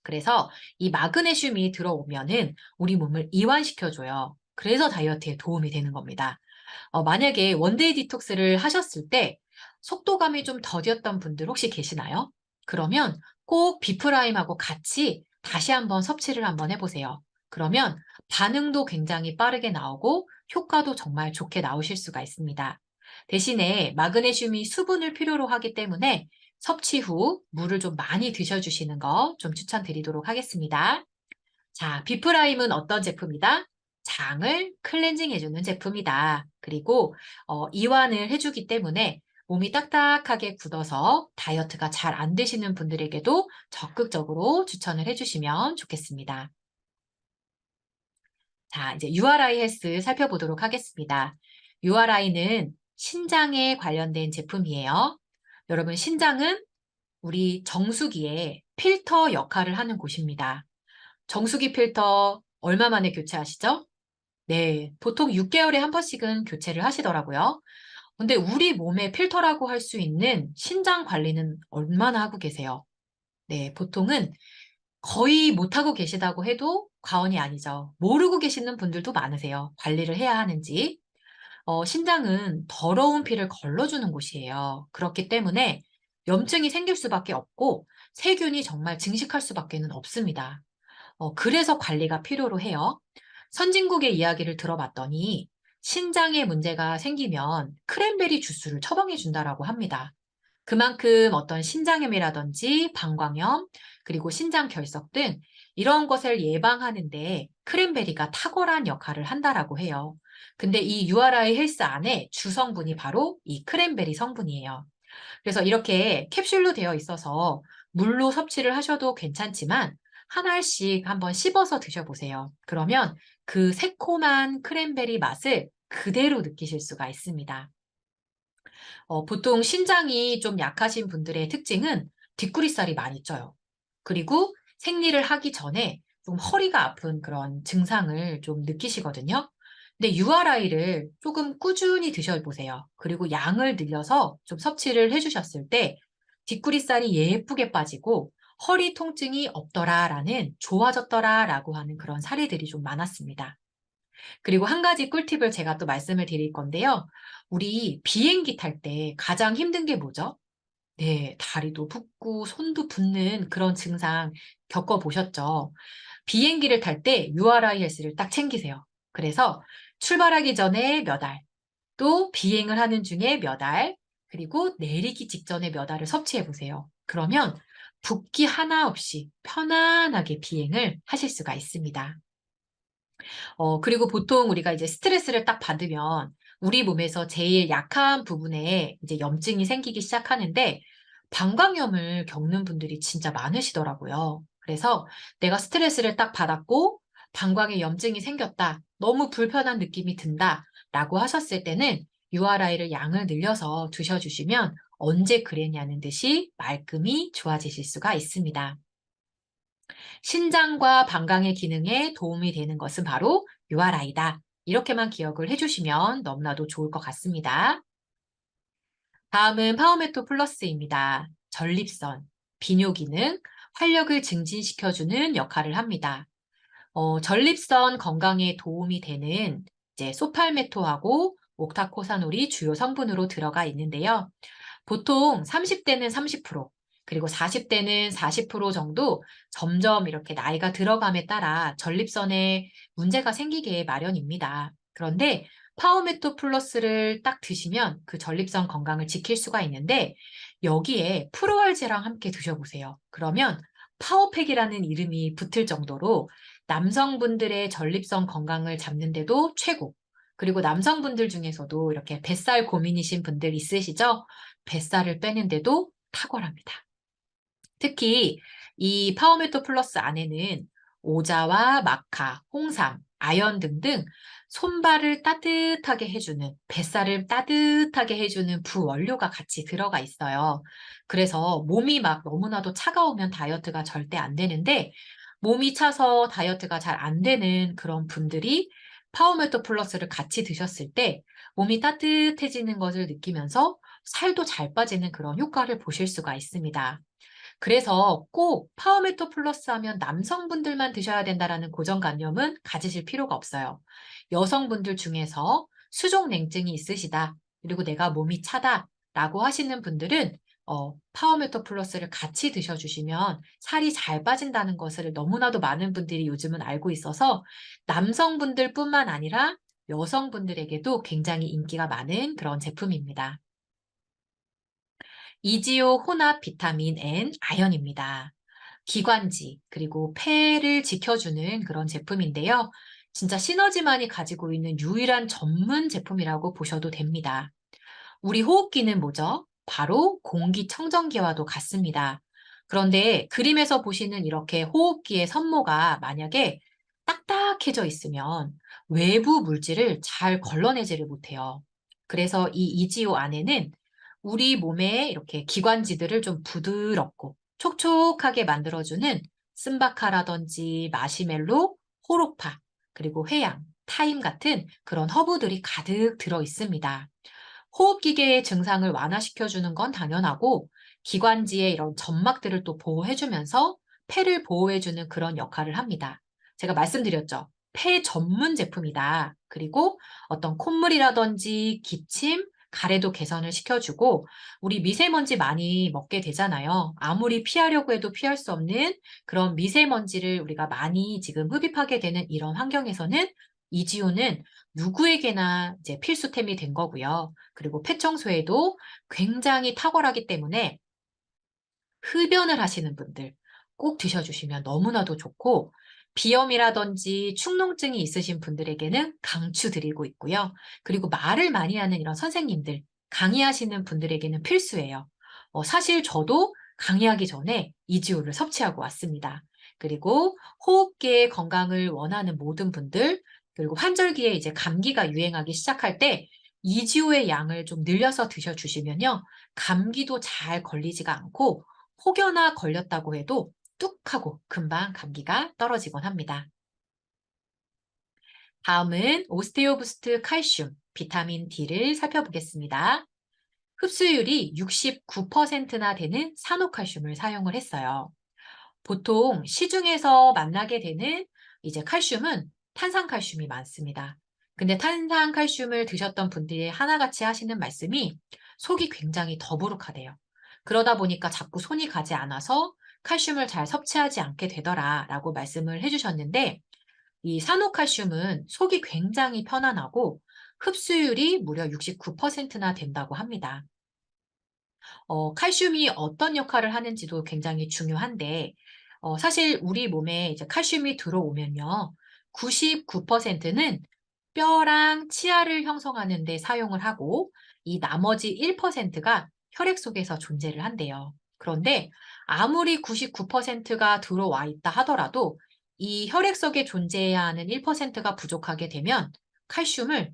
그래서 이 마그네슘이 들어오면은 우리 몸을 이완시켜줘요. 그래서 다이어트에 도움이 되는 겁니다. 만약에 원데이 디톡스를 하셨을 때 속도감이 좀 더뎠던 분들 혹시 계시나요? 그러면 꼭 비프라임하고 같이 다시 한번 섭취를 한번 해보세요. 그러면 반응도 굉장히 빠르게 나오고 효과도 정말 좋게 나오실 수가 있습니다. 대신에 마그네슘이 수분을 필요로 하기 때문에 섭취 후 물을 좀 많이 드셔주시는 거 좀 추천드리도록 하겠습니다. 자, 비프라임은 어떤 제품이다? 장을 클렌징 해주는 제품이다. 그리고 이완을 해주기 때문에 몸이 딱딱하게 굳어서 다이어트가 잘 안 되시는 분들에게도 적극적으로 추천을 해주시면 좋겠습니다. 자, 이제 URI 헬스 살펴보도록 하겠습니다. URI는 신장에 관련된 제품이에요. 여러분, 신장은 우리 정수기에 필터 역할을 하는 곳입니다. 정수기 필터 얼마 만에 교체하시죠? 네, 보통 6개월에 한 번씩은 교체를 하시더라고요. 근데 우리 몸의 필터라고 할 수 있는 신장 관리는 얼마나 하고 계세요? 네, 보통은 거의 못하고 계시다고 해도 과언이 아니죠. 모르고 계시는 분들도 많으세요. 관리를 해야 하는지. 신장은 더러운 피를 걸러주는 곳이에요. 그렇기 때문에 염증이 생길 수밖에 없고 세균이 정말 증식할 수밖에는 없습니다. 그래서 관리가 필요로 해요. 선진국의 이야기를 들어봤더니 신장에 문제가 생기면 크랜베리 주스를 처방해 준다라고 합니다. 그만큼 어떤 신장염이라든지 방광염, 그리고 신장 결석 등 이런 것을 예방하는데 크랜베리가 탁월한 역할을 한다라고 해요. 근데 이 URI 헬스 안에 주성분이 바로 이 크랜베리 성분이에요. 그래서 이렇게 캡슐로 되어 있어서 물로 섭취를 하셔도 괜찮지만 한 알씩 한번 씹어서 드셔보세요. 그러면 그 새콤한 크랜베리 맛을 그대로 느끼실 수가 있습니다. 보통 신장이 좀 약하신 분들의 특징은 뒷구리살이 많이 쪄요. 그리고 생리를 하기 전에 좀 허리가 아픈 그런 증상을 좀 느끼시거든요. 근데 URI를 조금 꾸준히 드셔보세요. 그리고 양을 늘려서 좀 섭취를 해주셨을 때 뒷구리살이 예쁘게 빠지고 허리 통증이 없더라라는 좋아졌더라라고 하는 그런 사례들이 좀 많았습니다. 그리고 한 가지 꿀팁을 제가 또 말씀을 드릴 건데요. 우리 비행기 탈 때 가장 힘든 게 뭐죠? 네, 다리도 붓고 손도 붓는 그런 증상 겪어보셨죠? 비행기를 탈 때 URI 헬스를 딱 챙기세요. 그래서 출발하기 전에 몇 알, 또 비행을 하는 중에 몇 알, 그리고 내리기 직전에 몇 알을 섭취해 보세요. 그러면 붓기 하나 없이 편안하게 비행을 하실 수가 있습니다. 그리고 보통 우리가 이제 스트레스를 딱 받으면 우리 몸에서 제일 약한 부분에 이제 염증이 생기기 시작하는데 방광염을 겪는 분들이 진짜 많으시더라고요. 그래서 내가 스트레스를 딱 받았고 방광에 염증이 생겼다. 너무 불편한 느낌이 든다. 라고 하셨을 때는 URI를 양을 늘려서 드셔주시면 언제 그랬냐는 듯이 말끔히 좋아지실 수가 있습니다. 신장과 방광의 기능에 도움이 되는 것은 바로 URI다. 이렇게만 기억을 해주시면 너무나도 좋을 것 같습니다. 다음은 파워메토 플러스입니다. 전립선, 비뇨 기능, 활력을 증진시켜주는 역할을 합니다. 전립선 건강에 도움이 되는 이제 소팔메토하고 옥타코사놀이 주요 성분으로 들어가 있는데요. 보통 30대는 30%, 그리고 40대는 40% 정도 점점 이렇게 나이가 들어감에 따라 전립선에 문제가 생기게 마련입니다. 그런데 파워메토 플러스를 딱 드시면 그 전립선 건강을 지킬 수가 있는데 여기에 프로알제랑 함께 드셔보세요. 그러면 파워팩이라는 이름이 붙을 정도로 남성분들의 전립선 건강을 잡는데도 최고. 그리고 남성분들 중에서도 이렇게 뱃살 고민이신 분들 있으시죠? 뱃살을 빼는데도 탁월합니다. 특히 이 파워메토 플러스 안에는 오자와 마카, 홍삼, 아연 등등 손발을 따뜻하게 해주는, 뱃살을 따뜻하게 해주는 부원료가 같이 들어가 있어요. 그래서 몸이 막 너무나도 차가우면 다이어트가 절대 안 되는데 몸이 차서 다이어트가 잘 안 되는 그런 분들이 파워메토 플러스를 같이 드셨을 때 몸이 따뜻해지는 것을 느끼면서 살도 잘 빠지는 그런 효과를 보실 수가 있습니다. 그래서 꼭 파워메토 플러스 하면 남성분들만 드셔야 된다라는 고정관념은 가지실 필요가 없어요. 여성분들 중에서 수족냉증이 있으시다, 그리고 내가 몸이 차다라고 하시는 분들은 파워메토 플러스를 같이 드셔주시면 살이 잘 빠진다는 것을 너무나도 많은 분들이 요즘은 알고 있어서 남성분들뿐만 아니라 여성분들에게도 굉장히 인기가 많은 그런 제품입니다. 이지오 혼합 비타민 N 아연입니다. 기관지 그리고 폐를 지켜주는 그런 제품인데요. 진짜 시너지만이 가지고 있는 유일한 전문 제품이라고 보셔도 됩니다. 우리 호흡기는 뭐죠? 바로 공기청정기와도 같습니다. 그런데 그림에서 보시는 이렇게 호흡기의 선모가 만약에 딱딱해져 있으면 외부 물질을 잘 걸러내지를 못해요. 그래서 이 이지오 안에는 우리 몸에 이렇게 기관지들을 좀 부드럽고 촉촉하게 만들어주는 쓴바카라든지 마시멜로, 호로파, 그리고 회양, 타임 같은 그런 허브들이 가득 들어 있습니다. 호흡기계의 증상을 완화시켜주는 건 당연하고 기관지의 이런 점막들을 또 보호해주면서 폐를 보호해주는 그런 역할을 합니다. 제가 말씀드렸죠. 폐 전문 제품이다. 그리고 어떤 콧물이라든지 기침, 가래도 개선을 시켜주고 우리 미세먼지 많이 먹게 되잖아요. 아무리 피하려고 해도 피할 수 없는 그런 미세먼지를 우리가 많이 지금 흡입하게 되는 이런 환경에서는 이지오는 누구에게나 이제 필수템이 된 거고요. 그리고 폐청소에도 굉장히 탁월하기 때문에 흡연을 하시는 분들 꼭 드셔주시면 너무나도 좋고 비염이라든지 축농증이 있으신 분들에게는 강추드리고 있고요. 그리고 말을 많이 하는 이런 선생님들, 강의하시는 분들에게는 필수예요. 사실 저도 강의하기 전에 이지오를 섭취하고 왔습니다. 그리고 호흡기의 건강을 원하는 모든 분들, 그리고 환절기에 이제 감기가 유행하기 시작할 때 이지호의 양을 좀 늘려서 드셔주시면요. 감기도 잘 걸리지가 않고 혹여나 걸렸다고 해도 뚝 하고 금방 감기가 떨어지곤 합니다. 다음은 오스테오부스트 칼슘, 비타민 D를 살펴보겠습니다. 흡수율이 69%나 되는 산호칼슘을 사용을 했어요. 보통 시중에서 만나게 되는 이제 칼슘은 탄산칼슘이 많습니다. 근데 탄산칼슘을 드셨던 분들이 하나같이 하시는 말씀이 속이 굉장히 더부룩하대요. 그러다 보니까 자꾸 손이 가지 않아서 칼슘을 잘 섭취하지 않게 되더라라고 말씀을 해주셨는데 이 산호칼슘은 속이 굉장히 편안하고 흡수율이 무려 69%나 된다고 합니다. 칼슘이 어떤 역할을 하는지도 굉장히 중요한데, 사실 우리 몸에 이제 칼슘이 들어오면요. 99%는 뼈랑 치아를 형성하는 데 사용을 하고, 이 나머지 1%가 혈액 속에서 존재를 한대요. 그런데 아무리 99%가 들어와 있다 하더라도 이 혈액 속에 존재해야 하는 1%가 부족하게 되면 칼슘을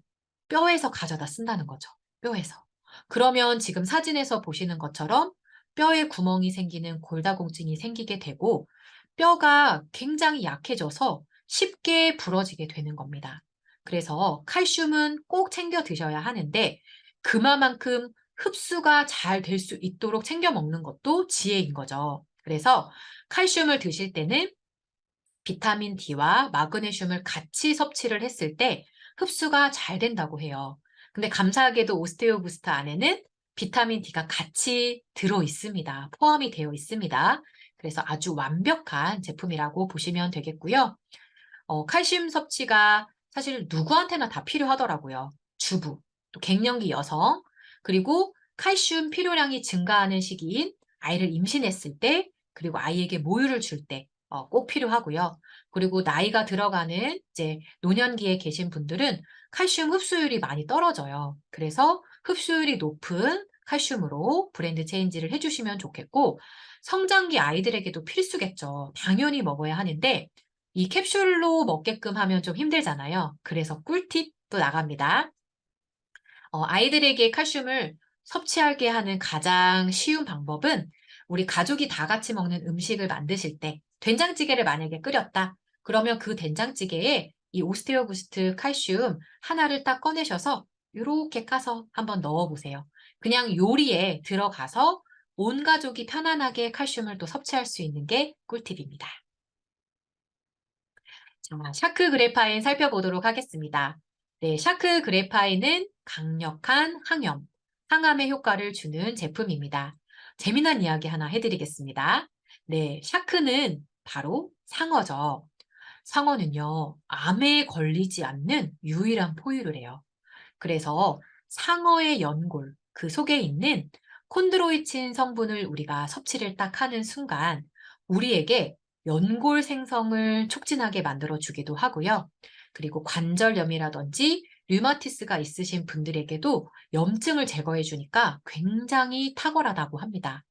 뼈에서 가져다 쓴다는 거죠. 뼈에서. 그러면 지금 사진에서 보시는 것처럼 뼈에 구멍이 생기는 골다공증이 생기게 되고 뼈가 굉장히 약해져서 쉽게 부러지게 되는 겁니다. 그래서 칼슘은 꼭 챙겨 드셔야 하는데 그만큼 흡수가 잘 될 수 있도록 챙겨 먹는 것도 지혜인 거죠. 그래서 칼슘을 드실 때는 비타민 D와 마그네슘을 같이 섭취를 했을 때 흡수가 잘 된다고 해요. 근데 감사하게도 오스테오 부스트 안에는 비타민 D가 같이 들어 있습니다. 포함이 되어 있습니다. 그래서 아주 완벽한 제품이라고 보시면 되겠고요. 칼슘 섭취가 사실 누구한테나 다 필요하더라고요. 주부, 또 갱년기 여성, 그리고 칼슘 필요량이 증가하는 시기인 아이를 임신했을 때, 그리고 아이에게 모유를 줄 때, 꼭 필요하고요. 그리고 나이가 들어가는 이제 노년기에 계신 분들은 칼슘 흡수율이 많이 떨어져요. 그래서 흡수율이 높은 칼슘으로 브랜드 체인지를 해주시면 좋겠고, 성장기 아이들에게도 필수겠죠. 당연히 먹어야 하는데, 이 캡슐로 먹게끔 하면 좀 힘들잖아요. 그래서 꿀팁도 나갑니다. 아이들에게 칼슘을 섭취하게 하는 가장 쉬운 방법은 우리 가족이 다 같이 먹는 음식을 만드실 때 된장찌개를 만약에 끓였다. 그러면 그 된장찌개에 이 오스테오 부스트 칼슘 하나를 딱 꺼내셔서 이렇게 까서 한번 넣어보세요. 그냥 요리에 들어가서 온 가족이 편안하게 칼슘을 또 섭취할 수 있는 게 꿀팁입니다. 자, 샤크 그래파인 살펴보도록 하겠습니다. 네, 샤크 그래파인은 강력한 항염, 항암의 효과를 주는 제품입니다. 재미난 이야기 하나 해드리겠습니다. 네, 샤크는 바로 상어죠. 상어는요, 암에 걸리지 않는 유일한 포유를 해요. 그래서 상어의 연골, 그 속에 있는 콘드로이친 성분을 우리가 섭취를 딱 하는 순간 우리에게 연골 생성을 촉진하게 만들어 주기도 하고요. 그리고 관절염이라든지 류마티스가 있으신 분들에게도 염증을 제거해 주니까 굉장히 탁월하다고 합니다.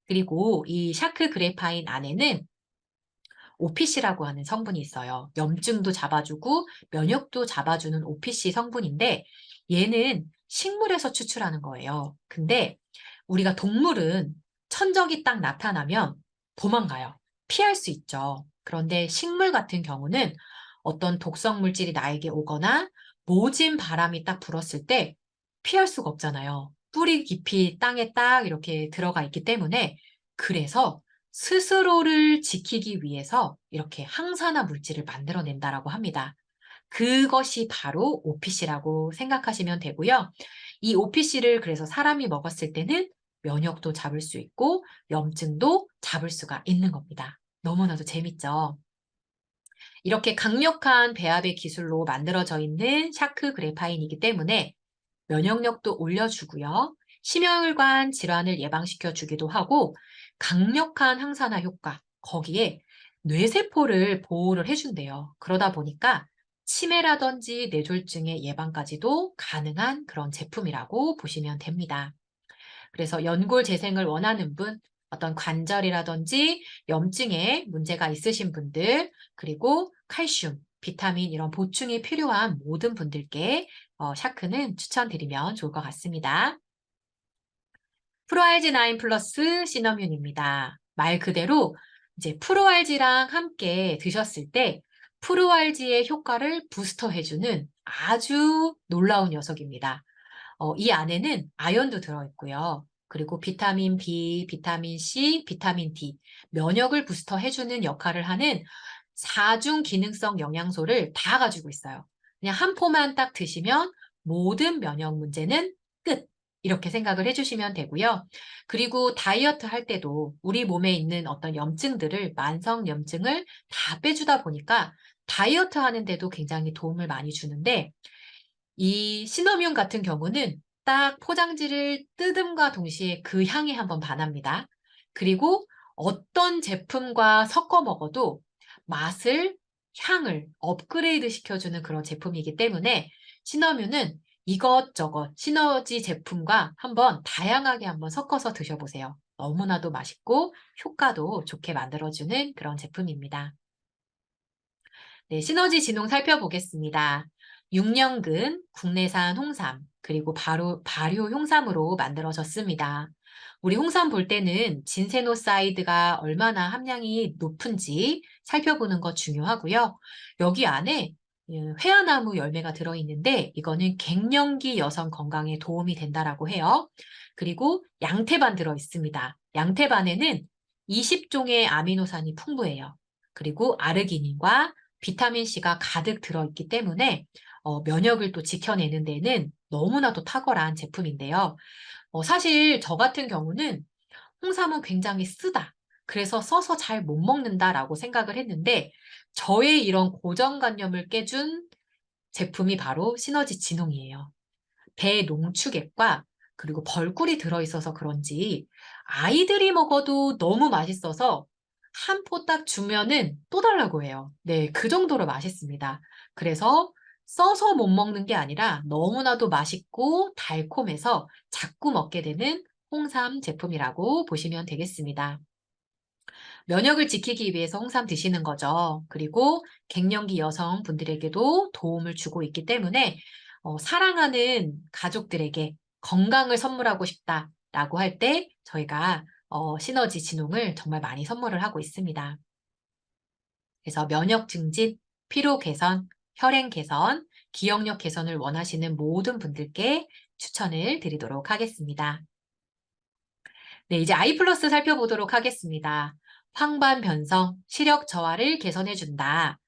그리고 이 샤크 그래파인 안에는 OPC라고 하는 성분이 있어요. 염증도 잡아주고 면역도 잡아주는 OPC 성분인데 얘는 식물에서 추출하는 거예요. 근데 우리가 동물은 천적이 딱 나타나면 도망가요. 피할 수 있죠. 그런데 식물 같은 경우는 어떤 독성 물질이 나에게 오거나 모진 바람이 딱 불었을 때 피할 수가 없잖아요. 뿌리 깊이 땅에 딱 이렇게 들어가 있기 때문에 그래서 스스로를 지키기 위해서 이렇게 항산화 물질을 만들어낸다라고 합니다. 그것이 바로 OPC라고 생각하시면 되고요. 이 OPC를 그래서 사람이 먹었을 때는 면역도 잡을 수 있고 염증도 잡을 수가 있는 겁니다. 너무나도 재밌죠? 이렇게 강력한 배합의 기술로 만들어져 있는 샤크 그래파인이기 때문에 면역력도 올려주고요. 심혈관 질환을 예방시켜 주기도 하고 강력한 항산화 효과, 거기에 뇌세포를 보호를 해준대요. 그러다 보니까 치매라든지 뇌졸중의 예방까지도 가능한 그런 제품이라고 보시면 됩니다. 그래서 연골 재생을 원하는 분, 어떤 관절이라든지 염증에 문제가 있으신 분들, 그리고 칼슘, 비타민 이런 보충이 필요한 모든 분들께 샤크는 추천드리면 좋을 것 같습니다. 프로알지9 플러스 시너뮴입니다. 말 그대로 이제 프로알지랑 함께 드셨을 때 프로알지의 효과를 부스터해주는 아주 놀라운 녀석입니다. 이 안에는 아연도 들어있고요. 그리고 비타민 B, 비타민 C, 비타민 D, 면역을 부스터해주는 역할을 하는 4중 기능성 영양소를 다 가지고 있어요. 그냥 한 포만 딱 드시면 모든 면역 문제는 끝! 이렇게 생각을 해주시면 되고요. 그리고 다이어트 할 때도 우리 몸에 있는 어떤 염증들을, 만성 염증을 다 빼주다 보니까 다이어트 하는데도 굉장히 도움을 많이 주는데, 이 시너뮴 같은 경우는 딱 포장지를 뜯음과 동시에 그 향에 한번 반합니다. 그리고 어떤 제품과 섞어 먹어도 맛을, 향을 업그레이드 시켜주는 그런 제품이기 때문에 시너뮴은 이것저것 시너지 제품과 한번 다양하게 한번 섞어서 드셔보세요. 너무나도 맛있고 효과도 좋게 만들어주는 그런 제품입니다. 네, 시너지 진홍 살펴보겠습니다. 6년근 국내산 홍삼, 그리고 발효 홍삼으로 만들어졌습니다. 우리 홍삼 볼 때는 진세노사이드가 얼마나 함량이 높은지 살펴보는 것 중요하고요. 여기 안에 회화나무 열매가 들어있는데 이거는 갱년기 여성 건강에 도움이 된다라고 해요. 그리고 양태반 들어있습니다. 양태반에는 20종의 아미노산이 풍부해요. 그리고 아르기닌과 비타민C가 가득 들어있기 때문에 면역을 또 지켜내는 데는 너무나도 탁월한 제품인데요. 사실 저 같은 경우는 홍삼은 굉장히 쓰다. 그래서 써서 잘 못 먹는다라고 생각을 했는데 저의 이런 고정관념을 깨준 제품이 바로 시너지 진홍이에요. 배 농축액과 그리고 벌꿀이 들어있어서 그런지 아이들이 먹어도 너무 맛있어서 한 포 딱 주면은 또 달라고 해요. 네, 그 정도로 맛있습니다. 그래서 써서 못 먹는 게 아니라 너무나도 맛있고 달콤해서 자꾸 먹게 되는 홍삼 제품이라고 보시면 되겠습니다. 면역을 지키기 위해서 홍삼 드시는 거죠. 그리고 갱년기 여성분들에게도 도움을 주고 있기 때문에 사랑하는 가족들에게 건강을 선물하고 싶다라고 할 때 저희가 시너지 진홍을 정말 많이 선물을 하고 있습니다. 그래서 면역 증진, 피로 개선, 혈행 개선, 기억력 개선을 원하시는 모든 분들께 추천을 드리도록 하겠습니다. 네, 이제 아이 플러스 살펴보도록 하겠습니다. 황반 변성, 시력 저하를 개선해준다.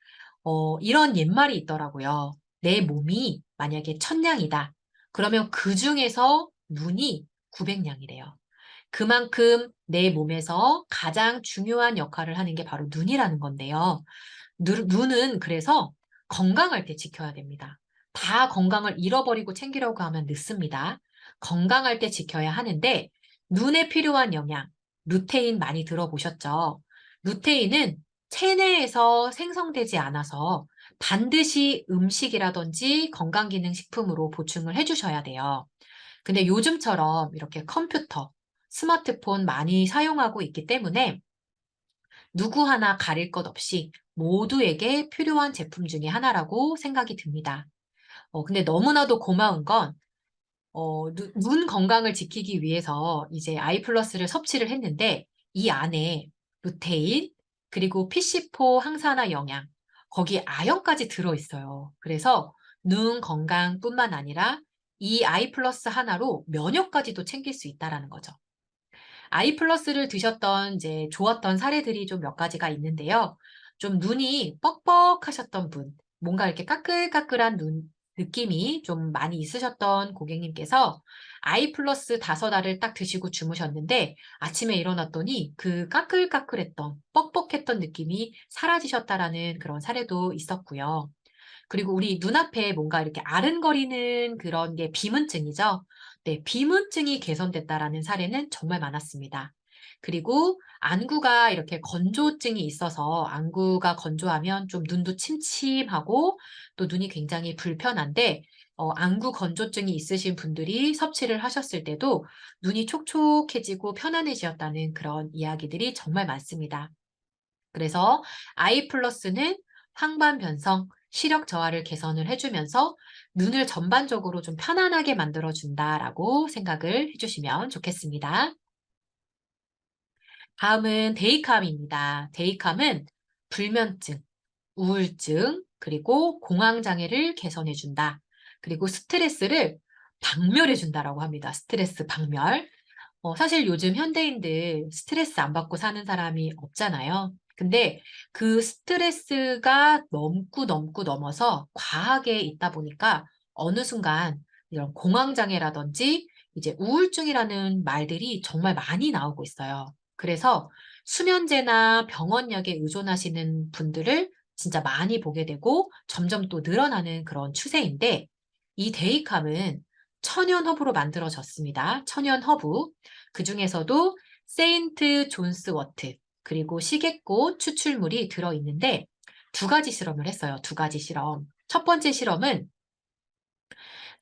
이런 옛말이 있더라고요. 내 몸이 만약에 1000냥이다. 그러면 그 중에서 눈이 900냥이래요. 그만큼 내 몸에서 가장 중요한 역할을 하는 게 바로 눈이라는 건데요. 눈은 그래서 건강할 때 지켜야 됩니다. 다 건강을 잃어버리고 챙기려고 하면 늦습니다. 건강할 때 지켜야 하는데 눈에 필요한 영양, 루테인 많이 들어보셨죠? 루테인은 체내에서 생성되지 않아서 반드시 음식이라든지 건강기능식품으로 보충을 해주셔야 돼요. 근데 요즘처럼 이렇게 컴퓨터, 스마트폰 많이 사용하고 있기 때문에 누구 하나 가릴 것 없이 모두에게 필요한 제품 중에 하나라고 생각이 듭니다. 근데 너무나도 고마운 건 눈 건강을 지키기 위해서 이제 아이 플러스를 섭취를 했는데 이 안에 루테인 그리고 PC4 항산화 영양 거기에 아연까지 들어있어요. 그래서 눈 건강뿐만 아니라 이 아이 플러스 하나로 면역까지도 챙길 수 있다라는 거죠. 아이 플러스를 드셨던 이제 좋았던 사례들이 좀 몇 가지가 있는데요. 좀 눈이 뻑뻑하셨던 분, 뭔가 이렇게 까끌까끌한 눈 느낌이 좀 많이 있으셨던 고객님께서 아이 플러스 5알을 딱 드시고 주무셨는데 아침에 일어났더니 그 까끌까끌했던 뻑뻑했던 느낌이 사라지셨다라는 그런 사례도 있었고요. 그리고 우리 눈앞에 뭔가 이렇게 아른거리는 그런 게 비문증이죠. 네, 비문증이 개선됐다라는 사례는 정말 많았습니다. 그리고 안구가 이렇게 건조증이 있어서 안구가 건조하면 좀 눈도 침침하고 또 눈이 굉장히 불편한데 안구 건조증이 있으신 분들이 섭취를 하셨을 때도 눈이 촉촉해지고 편안해지었다는 그런 이야기들이 정말 많습니다. 그래서 아이 플러스는 황반 변성, 시력 저하를 개선을 해주면서 눈을 전반적으로 좀 편안하게 만들어준다라고 생각을 해주시면 좋겠습니다. 다음은 데이캄입니다. 데이캄은 불면증, 우울증, 그리고 공황장애를 개선해준다. 그리고 스트레스를 박멸해준다라고 합니다. 스트레스 박멸. 사실 요즘 현대인들 스트레스 안 받고 사는 사람이 없잖아요. 근데 그 스트레스가 넘고 넘어서 과하게 있다 보니까 어느 순간 이런 공황장애라든지 이제 우울증이라는 말들이 정말 많이 나오고 있어요. 그래서 수면제나 병원약에 의존하시는 분들을 진짜 많이 보게 되고 점점 또 늘어나는 그런 추세인데 이 데이캄은 천연 허브로 만들어졌습니다. 천연 허브. 그중에서도 세인트 존스 워트 그리고 시계꽃 추출물이 들어있는데 두 가지 실험을 했어요. 두 가지 실험. 첫 번째 실험은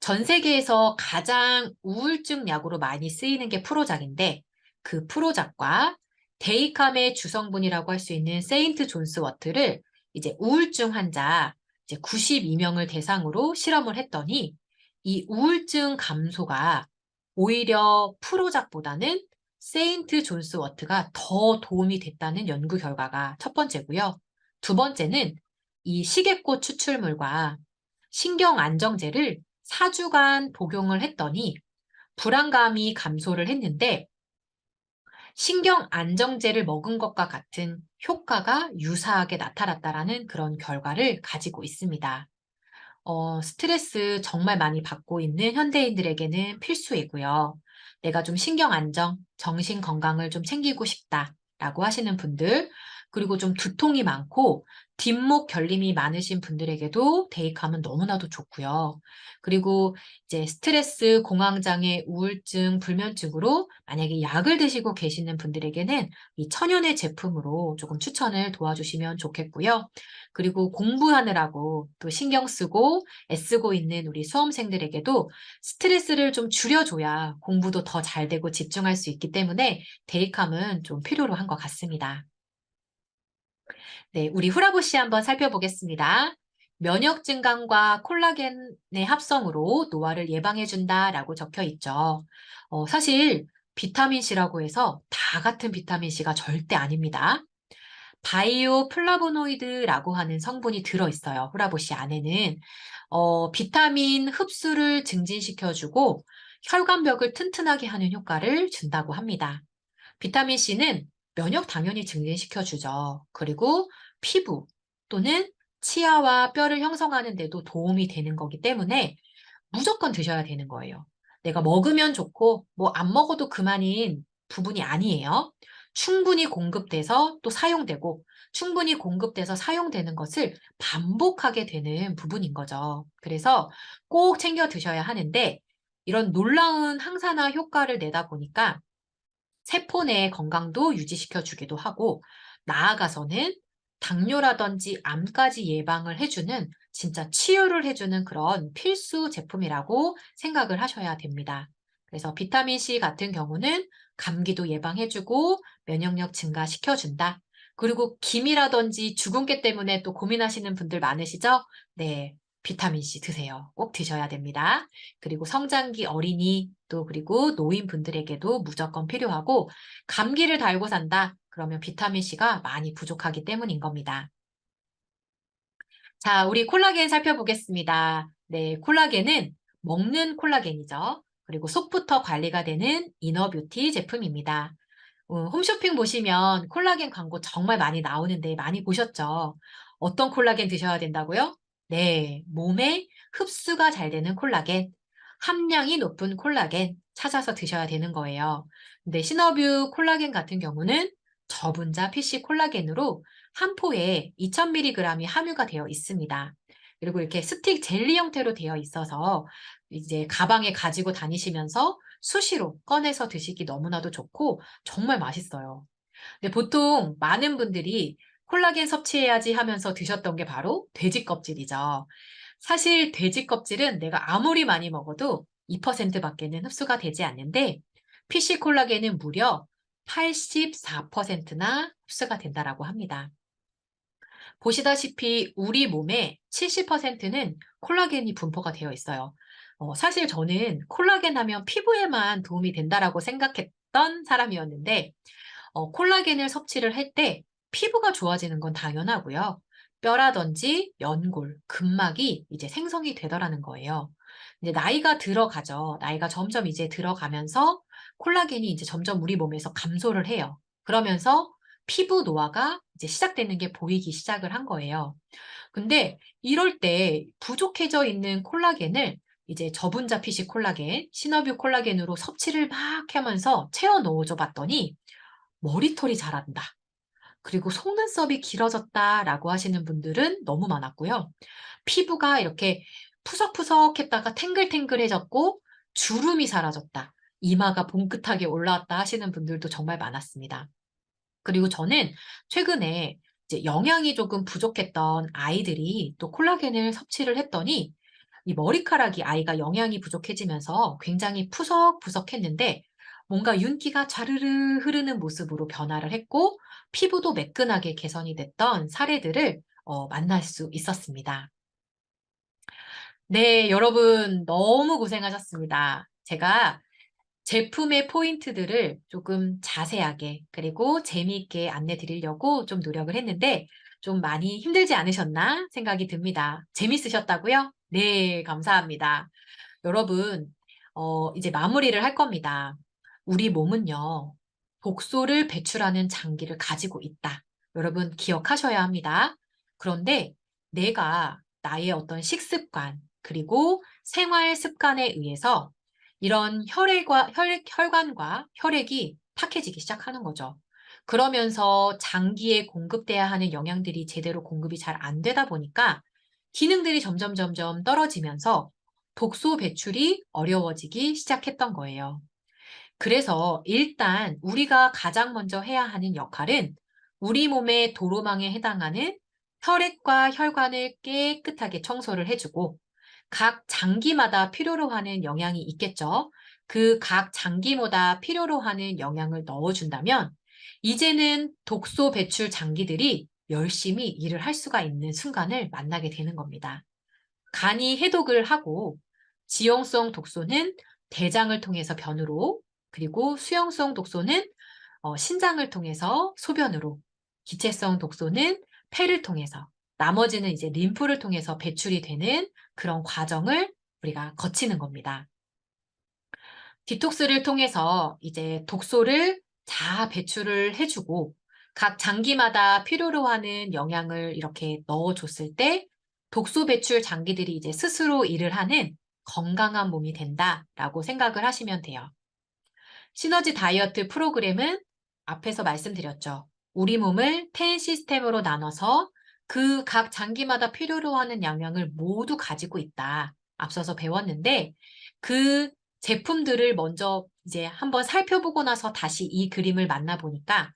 전 세계에서 가장 우울증 약으로 많이 쓰이는 게 프로작인데 그 프로작과 데이캄의 주성분이라고 할 수 있는 세인트 존스 워트를 이제 우울증 환자 이제 92명을 대상으로 실험을 했더니 이 우울증 감소가 오히려 프로작보다는 세인트 존스 워트가 더 도움이 됐다는 연구 결과가 첫 번째고요. 두 번째는 이 시계꽃 추출물과 신경 안정제를 4주간 복용을 했더니 불안감이 감소를 했는데 신경 안정제를 먹은 것과 같은 효과가 유사하게 나타났다라는 그런 결과를 가지고 있습니다. 스트레스 정말 많이 받고 있는 현대인들에게는 필수이고요. 내가 좀 신경 안정, 정신 건강을 좀 챙기고 싶다라고 하시는 분들, 그리고 좀 두통이 많고 뒷목 결림이 많으신 분들에게도 데이캄은 너무나도 좋고요. 그리고 이제 스트레스, 공황장애, 우울증, 불면증으로 만약에 약을 드시고 계시는 분들에게는 이 천연의 제품으로 조금 추천을 도와주시면 좋겠고요. 그리고 공부하느라고 또 신경 쓰고 애쓰고 있는 우리 수험생들에게도 스트레스를 좀 줄여줘야 공부도 더 잘 되고 집중할 수 있기 때문에 데이캄은 좀 필요로 한 것 같습니다. 네, 우리 후라보시 한번 살펴보겠습니다. 면역 증강과 콜라겐의 합성으로 노화를 예방해준다라고 적혀 있죠. 사실 비타민C라고 해서 다 같은 비타민C가 절대 아닙니다. 바이오 플라보노이드라고 하는 성분이 들어있어요. 후라보시 안에는. 비타민 흡수를 증진시켜주고 혈관벽을 튼튼하게 하는 효과를 준다고 합니다. 비타민 C는 면역 당연히 증진시켜주죠. 그리고 피부 또는 치아와 뼈를 형성하는 데도 도움이 되는 거기 때문에 무조건 드셔야 되는 거예요. 내가 먹으면 좋고 뭐 안 먹어도 그만인 부분이 아니에요. 충분히 공급돼서 또 사용되고 충분히 공급돼서 사용되는 것을 반복하게 되는 부분인 거죠. 그래서 꼭 챙겨 드셔야 하는데 이런 놀라운 항산화 효과를 내다 보니까 세포 내 건강도 유지시켜 주기도 하고 나아가서는 당뇨라든지 암까지 예방을 해주는 진짜 치유를 해주는 그런 필수 제품이라고 생각을 하셔야 됩니다. 그래서 비타민C 같은 경우는 감기도 예방해주고 면역력 증가시켜준다. 그리고 김이라든지 주근깨 때문에 또 고민하시는 분들 많으시죠? 네, 비타민C 드세요. 꼭 드셔야 됩니다. 그리고 성장기 어린이 또 그리고 노인분들에게도 무조건 필요하고 감기를 달고 산다. 그러면 비타민C가 많이 부족하기 때문인 겁니다. 자, 우리 콜라겐 살펴보겠습니다. 네, 콜라겐은 먹는 콜라겐이죠. 그리고 속부터 관리가 되는 이너뷰티 제품입니다. 홈쇼핑 보시면 콜라겐 광고 정말 많이 나오는데 많이 보셨죠? 어떤 콜라겐 드셔야 된다고요? 네, 몸에 흡수가 잘 되는 콜라겐, 함량이 높은 콜라겐 찾아서 드셔야 되는 거예요. 근데 시너뷰 콜라겐 같은 경우는 저분자 PC 콜라겐으로 한 포에 2000mg이 함유가 되어 있습니다. 그리고 이렇게 스틱 젤리 형태로 되어 있어서 이제 가방에 가지고 다니시면서 수시로 꺼내서 드시기 너무나도 좋고 정말 맛있어요. 근데 보통 많은 분들이 콜라겐 섭취해야지 하면서 드셨던 게 바로 돼지 껍질이죠. 사실 돼지 껍질은 내가 아무리 많이 먹어도 2%밖에는 흡수가 되지 않는데 피쉬 콜라겐은 무려 84%나 흡수가 된다라고 합니다. 보시다시피 우리 몸의 70%는 콜라겐이 분포가 되어 있어요. 사실 저는 콜라겐 하면 피부에만 도움이 된다라고 생각했던 사람이었는데 콜라겐을 섭취를 할 때 피부가 좋아지는 건 당연하고요. 뼈라든지 연골, 근막이 이제 생성이 되더라는 거예요. 이제 나이가 들어가죠. 나이가 점점 이제 들어가면서 콜라겐이 이제 점점 우리 몸에서 감소를 해요. 그러면서 피부 노화가 이제 시작되는 게 보이기 시작을 한 거예요. 근데 이럴 때 부족해져 있는 콜라겐을 이제 저분자 피시 콜라겐, 시너뷰 콜라겐으로 섭취를 막 하면서 채워 넣어줘 봤더니 머리털이 자란다. 그리고 속눈썹이 길어졌다라고 하시는 분들은 너무 많았고요. 피부가 이렇게 푸석푸석했다가 탱글탱글해졌고 주름이 사라졌다. 이마가 봉긋하게 올라왔다 하시는 분들도 정말 많았습니다. 그리고 저는 최근에 이제 영양이 조금 부족했던 아이들이 또 콜라겐을 섭취를 했더니 이 머리카락이 아이가 영양이 부족해지면서 굉장히 푸석푸석했는데 뭔가 윤기가 자르르 흐르는 모습으로 변화를 했고 피부도 매끈하게 개선이 됐던 사례들을 만날 수 있었습니다. 네, 여러분 너무 고생하셨습니다. 제가 제품의 포인트들을 조금 자세하게 그리고 재미있게 안내 드리려고 좀 노력을 했는데 좀 많이 힘들지 않으셨나 생각이 듭니다. 재밌으셨다고요? 네, 감사합니다. 여러분, 이제 마무리를 할 겁니다. 우리 몸은요, 독소를 배출하는 장기를 가지고 있다. 여러분 기억하셔야 합니다. 그런데 내가 나의 어떤 식습관, 그리고 생활 습관에 의해서 이런 혈관과 혈액이 탁해지기 시작하는 거죠. 그러면서 장기에 공급돼야 하는 영양들이 제대로 공급이 잘 안 되다 보니까 기능들이 점점 떨어지면서 독소 배출이 어려워지기 시작했던 거예요. 그래서 일단 우리가 가장 먼저 해야 하는 역할은 우리 몸의 도로망에 해당하는 혈액과 혈관을 깨끗하게 청소를 해주고 각 장기마다 필요로 하는 영양이 있겠죠. 그 각 장기마다 필요로 하는 영양을 넣어준다면 이제는 독소 배출 장기들이 열심히 일을 할 수가 있는 순간을 만나게 되는 겁니다. 간이 해독을 하고 지용성 독소는 대장을 통해서 변으로 그리고 수용성 독소는 신장을 통해서 소변으로 기체성 독소는 폐를 통해서 나머지는 이제 림프를 통해서 배출이 되는 그런 과정을 우리가 거치는 겁니다. 디톡스를 통해서 이제 독소를 다 배출을 해주고 각 장기마다 필요로 하는 영양을 이렇게 넣어줬을 때 독소 배출 장기들이 이제 스스로 일을 하는 건강한 몸이 된다라고 생각을 하시면 돼요. 시너지 다이어트 프로그램은 앞에서 말씀드렸죠. 우리 몸을 10 시스템으로 나눠서 그 각 장기마다 필요로 하는 영양을 모두 가지고 있다. 앞서서 배웠는데 그 제품들을 먼저 이제 한번 살펴보고 나서 다시 이 그림을 만나보니까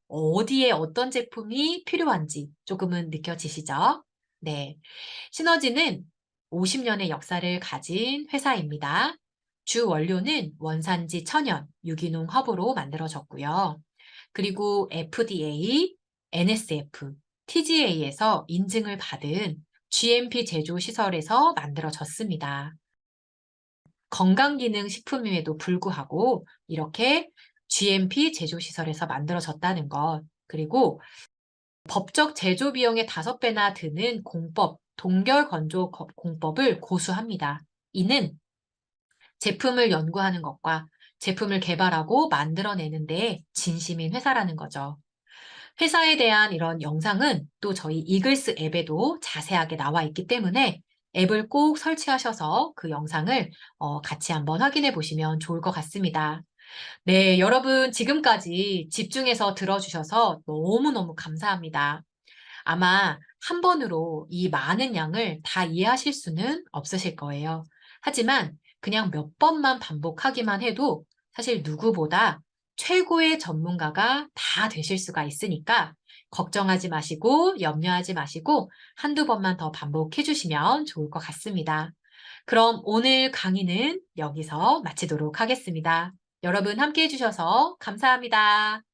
어디에 어떤 제품이 필요한지 조금은 느껴지시죠? 네. 시너지는 50년의 역사를 가진 회사입니다. 주 원료는 원산지 천연, 유기농 허브로 만들어졌고요. 그리고 FDA, NSF, TGA에서 인증을 받은 GMP 제조 시설에서 만들어졌습니다. 건강기능식품임에도 불구하고 이렇게 GMP 제조 시설에서 만들어졌다는 것, 그리고 법적 제조 비용의 5배나 드는 공법, 동결건조 공법을 고수합니다. 이는 제품을 연구하는 것과 제품을 개발하고 만들어내는 데 진심인 회사라는 거죠. 회사에 대한 이런 영상은 또 저희 이글스 앱에도 자세하게 나와 있기 때문에 앱을 꼭 설치하셔서 그 영상을 같이 한번 확인해 보시면 좋을 것 같습니다. 네, 여러분 지금까지 집중해서 들어주셔서 너무너무 감사합니다. 아마 한 번으로 이 많은 양을 다 이해하실 수는 없으실 거예요. 하지만 그냥 몇 번만 반복하기만 해도 사실 누구보다 최고의 전문가가 다 되실 수가 있으니까 걱정하지 마시고 염려하지 마시고 한두 번만 더 반복해 주시면 좋을 것 같습니다. 그럼 오늘 강의는 여기서 마치도록 하겠습니다. 여러분 함께 해 주셔서 감사합니다.